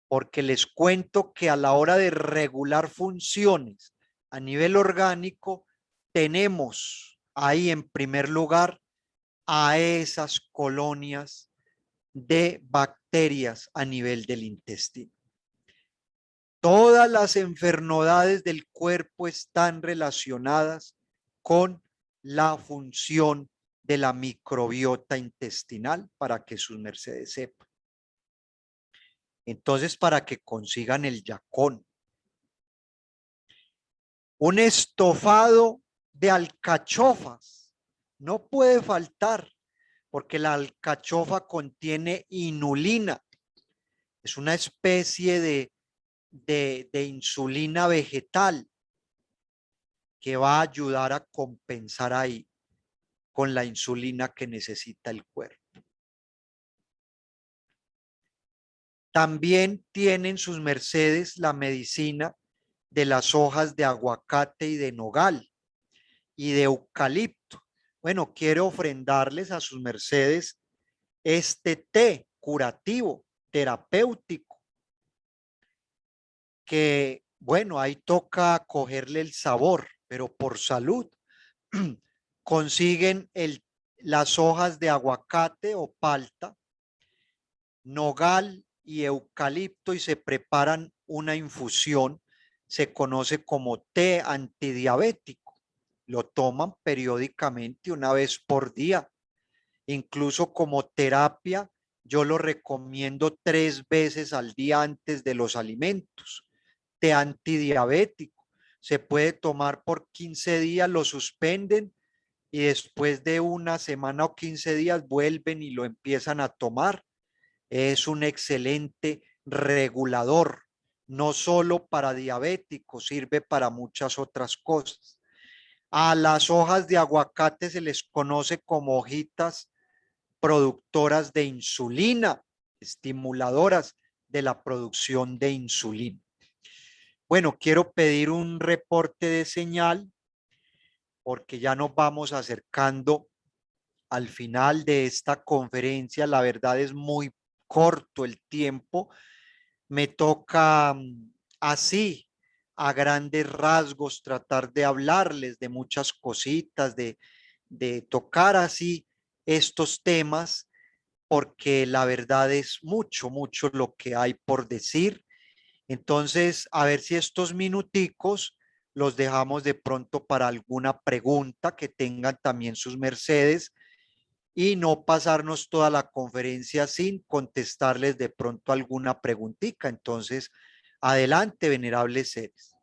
porque les cuento que a la hora de regular funciones a nivel orgánico, tenemos ahí en primer lugar a esas colonias de bacterias a nivel del intestino. Todas las enfermedades del cuerpo están relacionadas con la función de la microbiota intestinal, para que sus mercedes sepan. Entonces, para que consigan el yacón, un estofado de alcachofas no puede faltar, porque la alcachofa contiene inulina. Es una especie de insulina vegetal que va a ayudar a compensar ahí con la insulina que necesita el cuerpo. También tienen sus mercedes la medicina de las hojas de aguacate y de nogal y de eucalipto. Bueno, quiero ofrendarles a sus mercedes este té curativo, terapéutico, que, bueno, ahí toca cogerle el sabor, pero por salud. Consiguen las hojas de aguacate o palta, nogal y eucalipto, y se preparan una infusión. Se conoce como té antidiabético. Lo toman periódicamente, una vez por día. Incluso como terapia, yo lo recomiendo 3 veces al día antes de los alimentos. Té antidiabético. Se puede tomar por 15 días, lo suspenden y después de una semana o 15 días vuelven y lo empiezan a tomar. Es un excelente regulador, no solo para diabéticos, sirve para muchas otras cosas. A las hojas de aguacate se les conoce como hojitas productoras de insulina, estimuladoras de la producción de insulina. Bueno, quiero pedir un reporte de señal porque ya nos vamos acercando al final de esta conferencia. La verdad es muy corto el tiempo. Me toca así, a grandes rasgos, tratar de hablarles de muchas cositas, de tocar así estos temas, porque la verdad es mucho, mucho lo que hay por decir. Entonces, a ver si estos minuticos los dejamos de pronto para alguna pregunta que tengan también sus mercedes y no pasarnos toda la conferencia sin contestarles de pronto alguna preguntita. Entonces, adelante, venerables seres.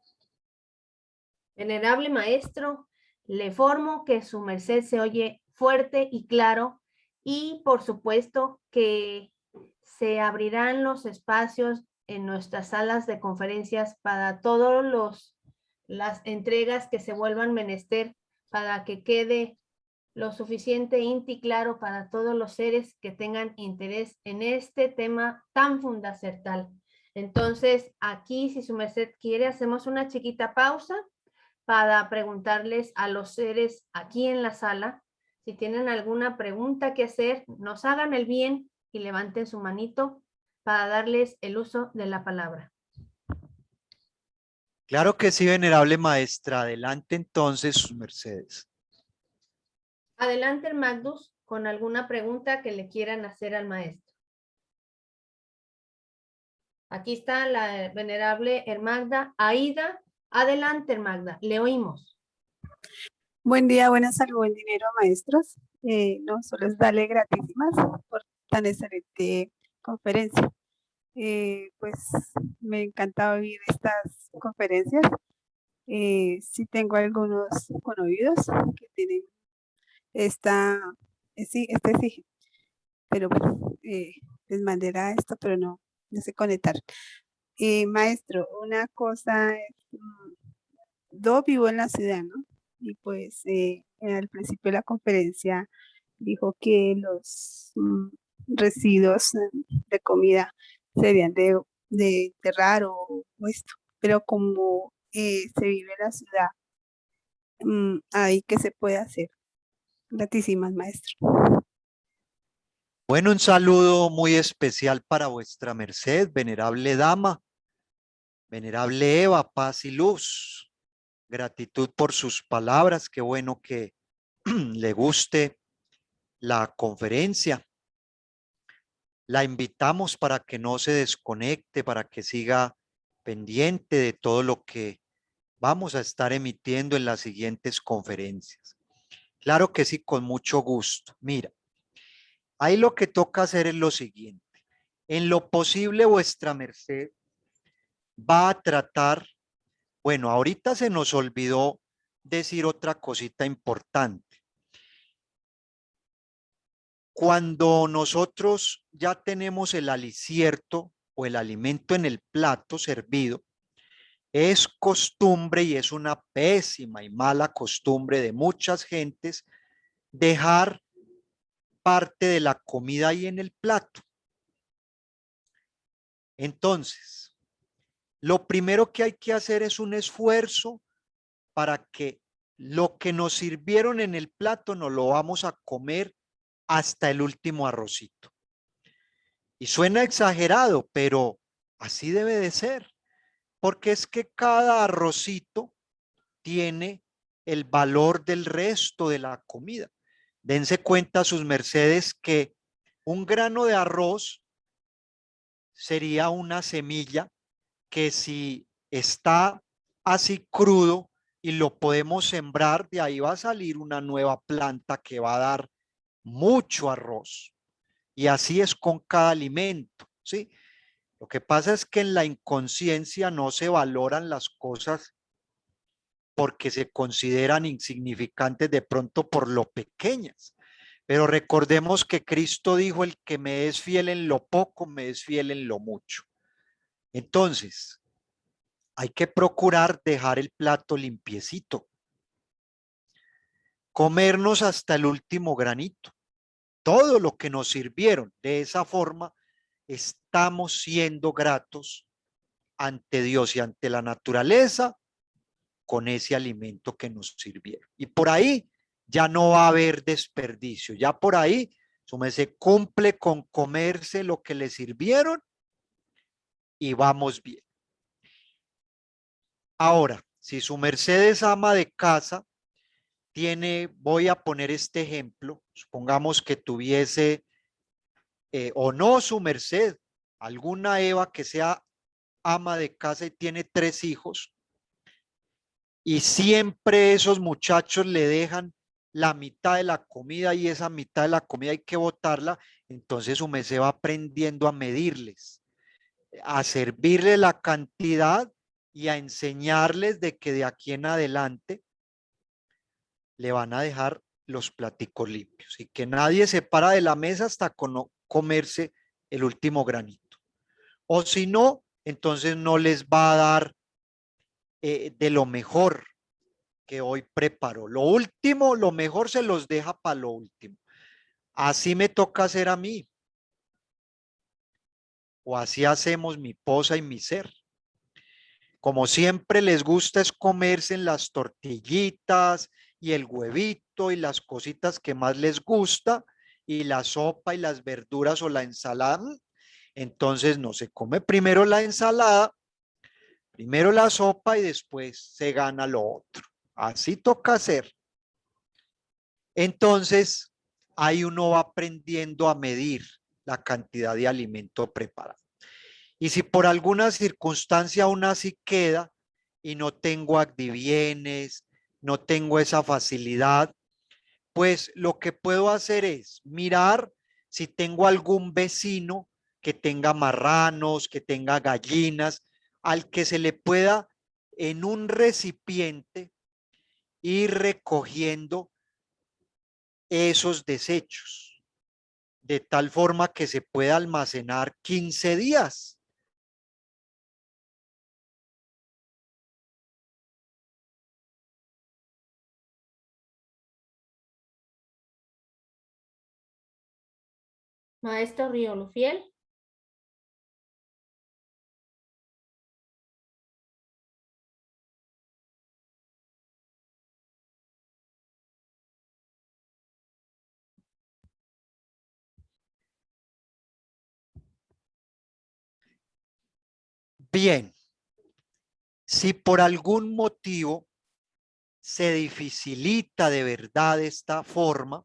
Venerable maestro, le informo que su merced se oye fuerte y claro y por supuesto que se abrirán los espacios en nuestras salas de conferencias para todos las entregas que se vuelvan menester para que quede lo suficiente y claro para todos los seres que tengan interés en este tema tan fundacional. Entonces, aquí, si su merced quiere, hacemos una chiquita pausa para preguntarles a los seres aquí en la sala si tienen alguna pregunta que hacer, nos hagan el bien y levanten su manito para darles el uso de la palabra. Claro que sí, venerable maestra. Adelante entonces, sus mercedes. Adelante, Magnus, con alguna pregunta que le quieran hacer al maestro. Aquí está la venerable Hermagda Aida. Adelante, Hermagda, le oímos. Buen día, buena salud, buen dinero, maestros. No, solo es darle gratísimas por tan excelente conferencia. Pues me encanta oír estas conferencias. Sí tengo algunos conocidos que tienen sí, pero bueno, les mandé esto, pero no sé conectar. Maestro, una cosa es, yo vivo en la ciudad, ¿no? Y pues al principio de la conferencia dijo que los residuos de comida serían de enterrar o esto, pero como se vive en la ciudad, ahí qué se puede hacer. Gratísimas, maestro. Bueno, un saludo muy especial para vuestra merced, venerable dama, venerable Eva, paz y luz. Gratitud por sus palabras. Qué bueno que le guste la conferencia. La invitamos para que no se desconecte, para que siga pendiente de todo lo que vamos a estar emitiendo en las siguientes conferencias. Claro que sí, con mucho gusto. Mira, ahí lo que toca hacer es lo siguiente. En lo posible, vuestra merced va a tratar, bueno, ahorita se nos olvidó decir otra cosita importante. Cuando nosotros ya tenemos el alicierto o el alimento en el plato servido, es costumbre y es una pésima y mala costumbre de muchas gentes dejar parte de la comida ahí en el plato. Entonces, lo primero que hay que hacer es un esfuerzo para que lo que nos sirvieron en el plato nos lo vamos a comer hasta el último arrocito. Y suena exagerado, pero así debe de ser, porque es que cada arrocito tiene el valor del resto de la comida. Dense cuenta sus mercedes que un grano de arroz sería una semilla que si está así crudo y lo podemos sembrar, de ahí va a salir una nueva planta que va a dar mucho arroz. Y así es con cada alimento, ¿sí? Lo que pasa es que en la inconsciencia no se valoran las cosas porque se consideran insignificantes de pronto por lo pequeñas. Pero recordemos que Cristo dijo, el que me es fiel en lo poco, me es fiel en lo mucho. Entonces, hay que procurar dejar el plato limpiecito, comernos hasta el último granito, todo lo que nos sirvieron. De esa forma, estamos siendo gratos ante Dios y ante la naturaleza con ese alimento que nos sirvieron. Y por ahí ya no va a haber desperdicio. Ya por ahí, su merced cumple con comerse lo que le sirvieron y vamos bien. Ahora, si su merced es ama de casa, voy a poner este ejemplo, supongamos que tuviese, o no su merced, alguna Eva que sea ama de casa y tiene 3 hijos, y siempre esos muchachos le dejan la mitad de la comida y esa mitad de la comida hay que botarla, entonces su merced va aprendiendo a medirles, a servirle la cantidad y a enseñarles de que de aquí en adelante le van a dejar los platicos limpios y que nadie se para de la mesa hasta comerse el último granito. O si no, entonces no les va a dar de lo mejor que hoy preparó. Lo último, lo mejor se los deja para lo último. Así me toca hacer a mí. O así hacemos mi esposa y mi ser. Como siempre les gusta es comerse en las tortillitas y el huevito y las cositas que más les gusta y la sopa y las verduras o la ensalada. Entonces no se come primero la ensalada, primero la sopa y después se gana lo otro. Así toca hacer. Entonces ahí uno va aprendiendo a medir la cantidad de alimento preparado. Y si por alguna circunstancia aún así queda y no tengo adivienes, no tengo esa facilidad, pues lo que puedo hacer es mirar si tengo algún vecino que tenga marranos, que tenga gallinas, al que se le pueda en un recipiente ir recogiendo esos desechos, de tal forma que se pueda almacenar 15 días. Maestro Riolufiel. Bien, si por algún motivo se dificilita de verdad esta forma,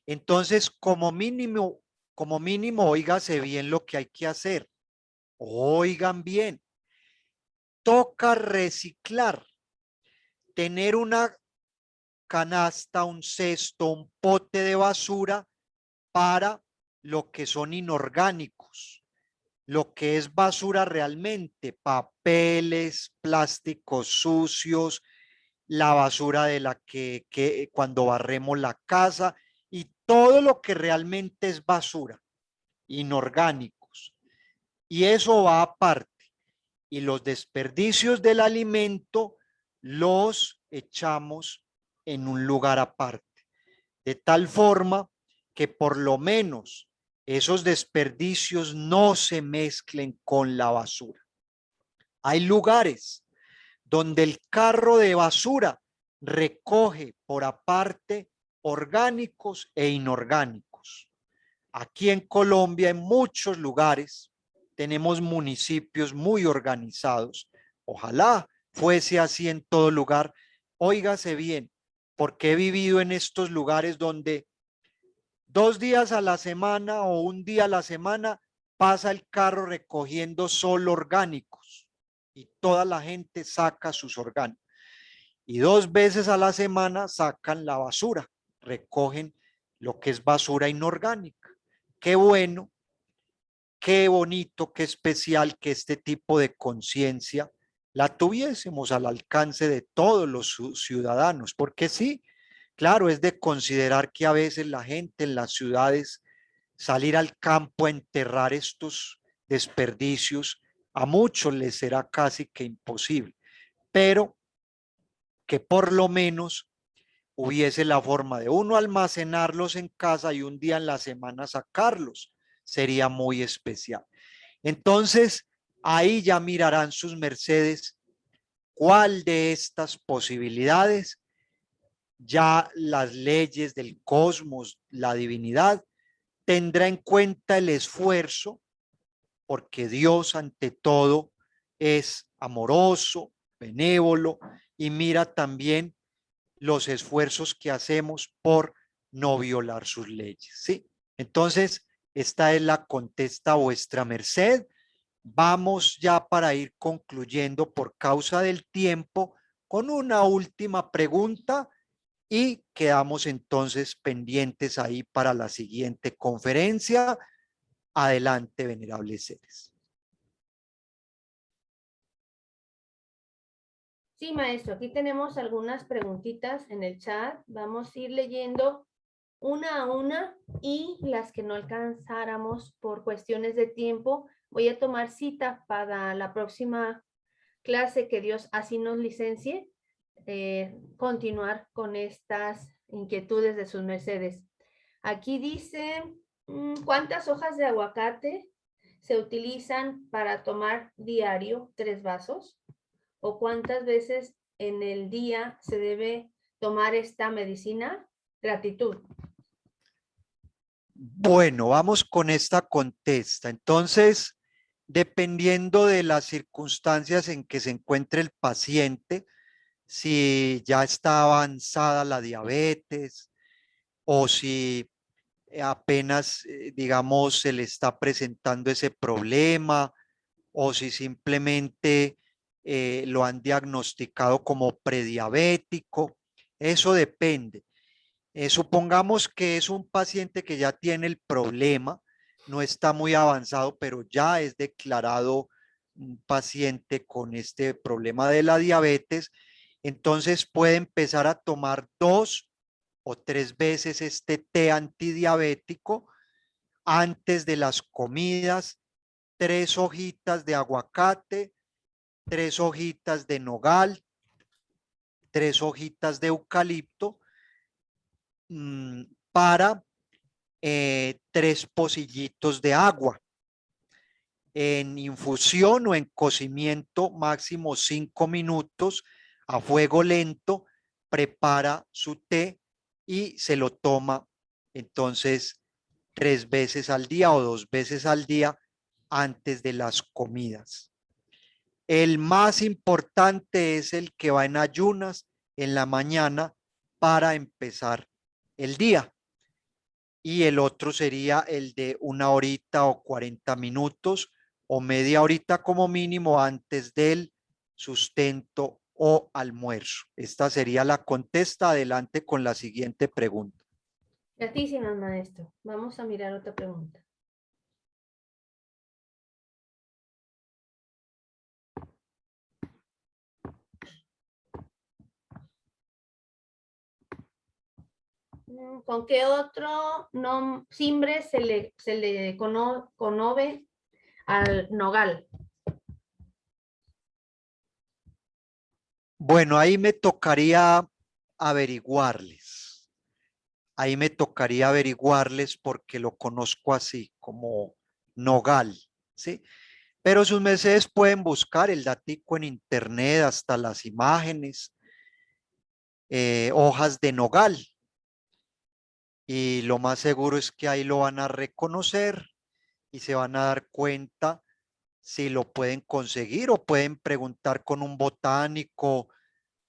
entonces como mínimo, óigase bien lo que hay que hacer. Oigan bien, toca reciclar, tener una canasta, un cesto, un pote de basura para lo que son inorgánicos, lo que es basura realmente, papeles, plásticos sucios, la basura de la que cuando barremos la casa y todo lo que realmente es basura, inorgánicos. Y eso va aparte. Y los desperdicios del alimento los echamos en un lugar aparte. De tal forma que por lo menos esos desperdicios no se mezclen con la basura. Hay lugares donde el carro de basura recoge por aparte orgánicos e inorgánicos. Aquí en Colombia, en muchos lugares, tenemos municipios muy organizados. Ojalá fuese así en todo lugar. Óigase bien, porque he vivido en estos lugares donde 2 días a la semana o un día a la semana pasa el carro recogiendo solo orgánicos y toda la gente saca sus orgánicos. Y 2 veces a la semana sacan la basura, recogen lo que es basura inorgánica. Qué bueno, qué bonito, qué especial que este tipo de conciencia la tuviésemos al alcance de todos los ciudadanos, porque sí, claro, es de considerar que a veces la gente en las ciudades salir al campo a enterrar estos desperdicios, a muchos les será casi que imposible, pero que por lo menos hubiese la forma de uno almacenarlos en casa y un día en la semana sacarlos. Sería muy especial. Entonces, ahí ya mirarán sus mercedes cuál de estas posibilidades ya las leyes del cosmos, la divinidad, tendrá en cuenta el esfuerzo, porque Dios ante todo es amoroso, benévolo y mira también los esfuerzos que hacemos por no violar sus leyes, ¿sí? Entonces, esta es la contesta vuestra merced. Vamos ya para ir concluyendo por causa del tiempo con una última pregunta y quedamos entonces pendientes ahí para la siguiente conferencia. Adelante, venerables seres. Sí, maestro, aquí tenemos algunas preguntitas en el chat. Vamos a ir leyendo una a una y las que no alcanzáramos por cuestiones de tiempo, voy a tomar cita para la próxima clase que Dios así nos licencie, continuar con estas inquietudes de sus mercedes. Aquí dice, ¿cuántas hojas de aguacate se utilizan para tomar diario 3 vasos? ¿O cuántas veces en el día se debe tomar esta medicina? Gratitud. Bueno, vamos con esta contesta. Entonces, dependiendo de las circunstancias en que se encuentre el paciente, si ya está avanzada la diabetes o si apenas, digamos, se le está presentando ese problema o si simplemente lo han diagnosticado como prediabético, eso depende. Supongamos que es un paciente que ya tiene el problema, no está muy avanzado, pero ya es declarado un paciente con este problema de la diabetes, entonces puede empezar a tomar 2 o 3 veces este té antidiabético antes de las comidas, 3 hojitas de aguacate, 3 hojitas de nogal, 3 hojitas de eucalipto, para 3 pocillitos de agua. En infusión o en cocimiento máximo 5 minutos a fuego lento, prepara su té y se lo toma entonces 3 veces al día o 2 veces al día antes de las comidas. El más importante es el que va en ayunas en la mañana para empezar el día. Y el otro sería el de 1 horita o 40 minutos o media horita como mínimo antes del sustento o almuerzo. Esta sería la contesta. Adelante con la siguiente pregunta. Gratísimas, maestro. Vamos a mirar otra pregunta. ¿Con qué otro nombre se le conoce al nogal? Bueno, ahí me tocaría averiguarles. Ahí me tocaría averiguarles porque lo conozco así, como nogal, ¿sí? Pero sus mercedes pueden buscar el datico en internet, hasta las imágenes, hojas de nogal. Y lo más seguro es que ahí lo van a reconocer y se van a dar cuenta si lo pueden conseguir o pueden preguntar con un botánico,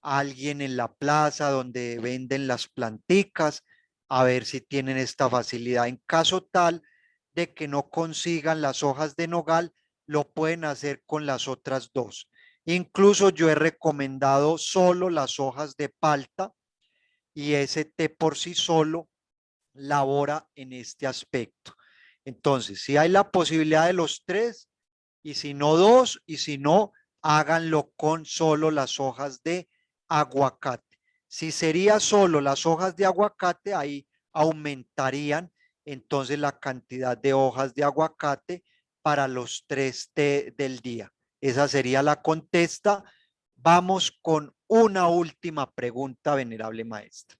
alguien en la plaza donde venden las planticas, a ver si tienen esta facilidad. En caso tal de que no consigan las hojas de nogal, lo pueden hacer con las otras 2. Incluso yo he recomendado solo las hojas de palta y ese té por sí solo labora en este aspecto. Entonces, si hay la posibilidad de los 3 y si no 2 y si no, háganlo con solo las hojas de aguacate. Si sería solo las hojas de aguacate, ahí aumentarían entonces la cantidad de hojas de aguacate para los 3 té del día. Esa sería la contesta. Vamos con una última pregunta, venerable maestra.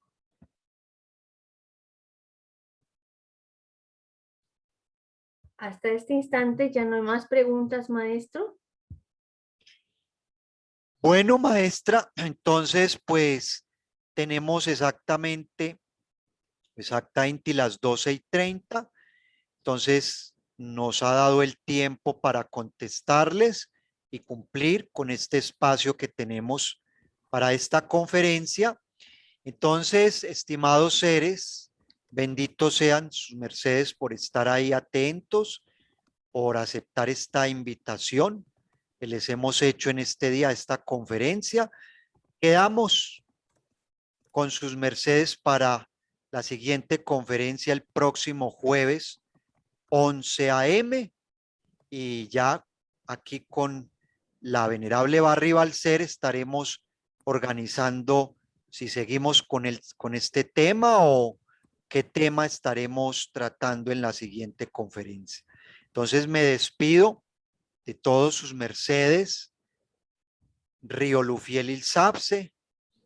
Hasta este instante ya no hay más preguntas, maestro. Bueno, maestra, entonces, pues tenemos exactamente las 12:30. Entonces, nos ha dado el tiempo para contestarles y cumplir con este espacio que tenemos para esta conferencia. Entonces, estimados seres, benditos sean sus mercedes por estar ahí atentos, por aceptar esta invitación que les hemos hecho en este día, esta conferencia. Quedamos con sus mercedes para la siguiente conferencia el próximo jueves 11 a.m. y ya aquí con la venerable Barry Balcer estaremos organizando si seguimos con este tema o qué tema estaremos tratando en la siguiente conferencia. Entonces me despido de todos sus mercedes. Río Lufiel Ilsapse,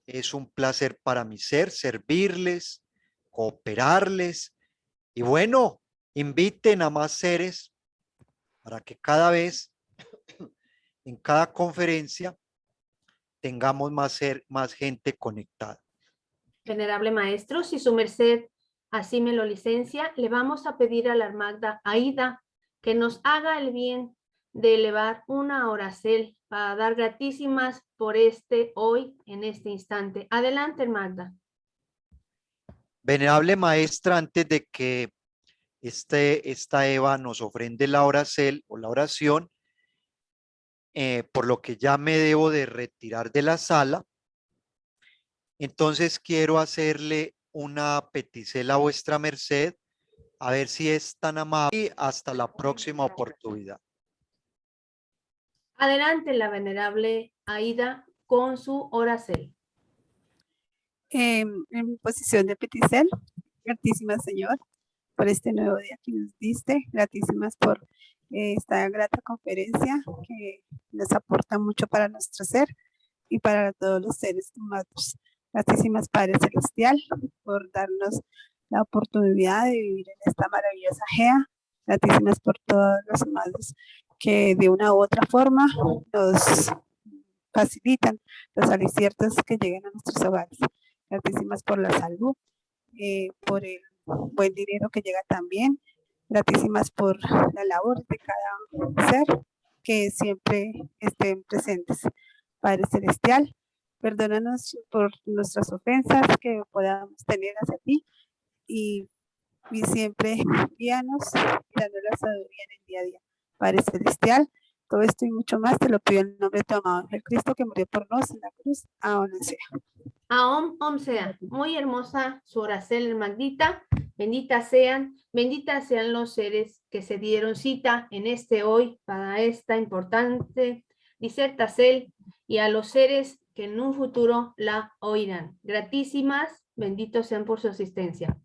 es un placer para mí servirles, cooperarles y bueno, inviten a más seres para que cada vez en cada conferencia tengamos más gente conectada. Venerable maestro, si su merced así me lo licencia, le vamos a pedir a la Hermagda Aida que nos haga el bien de elevar una oracel para dar gratísimas por hoy, en este instante. Adelante, Hermagda. Venerable maestra, antes de que esta Eva nos ofrende la oracel o la oración, por lo que ya me debo de retirar de la sala, entonces quiero hacerle una peticela a vuestra merced, a ver si es tan amable y hasta la próxima oportunidad. Adelante, la venerable Aida con su oracel. En posición de peticel, gratísimas Señor, por este nuevo día que nos diste, gratísimas por esta grata conferencia que nos aporta mucho para nuestro ser y para todos los seres humanos. Gratísimas Padre Celestial por darnos la oportunidad de vivir en esta maravillosa GEA. Gratísimas por todos los humanos que de una u otra forma nos facilitan los aliciertos que lleguen a nuestros hogares. Gratísimas por la salud, por el buen dinero que llega también. Gratísimas por la labor de cada ser, que siempre estén presentes. Padre Celestial, perdónanos por nuestras ofensas que podamos tener hacia ti y siempre guíanos y dando la sabiduría en el día a día. Padre Celestial, todo esto y mucho más te lo pido en el nombre de tu amado Ángel Cristo que murió por nos en la cruz. Aún sea. Aún sea. Muy hermosa su oracel, Hermagdita. Benditas sean los seres que se dieron cita en hoy para esta importante disertacel y a los seres que en un futuro la oirán. Gratísimas, benditos sean por su asistencia.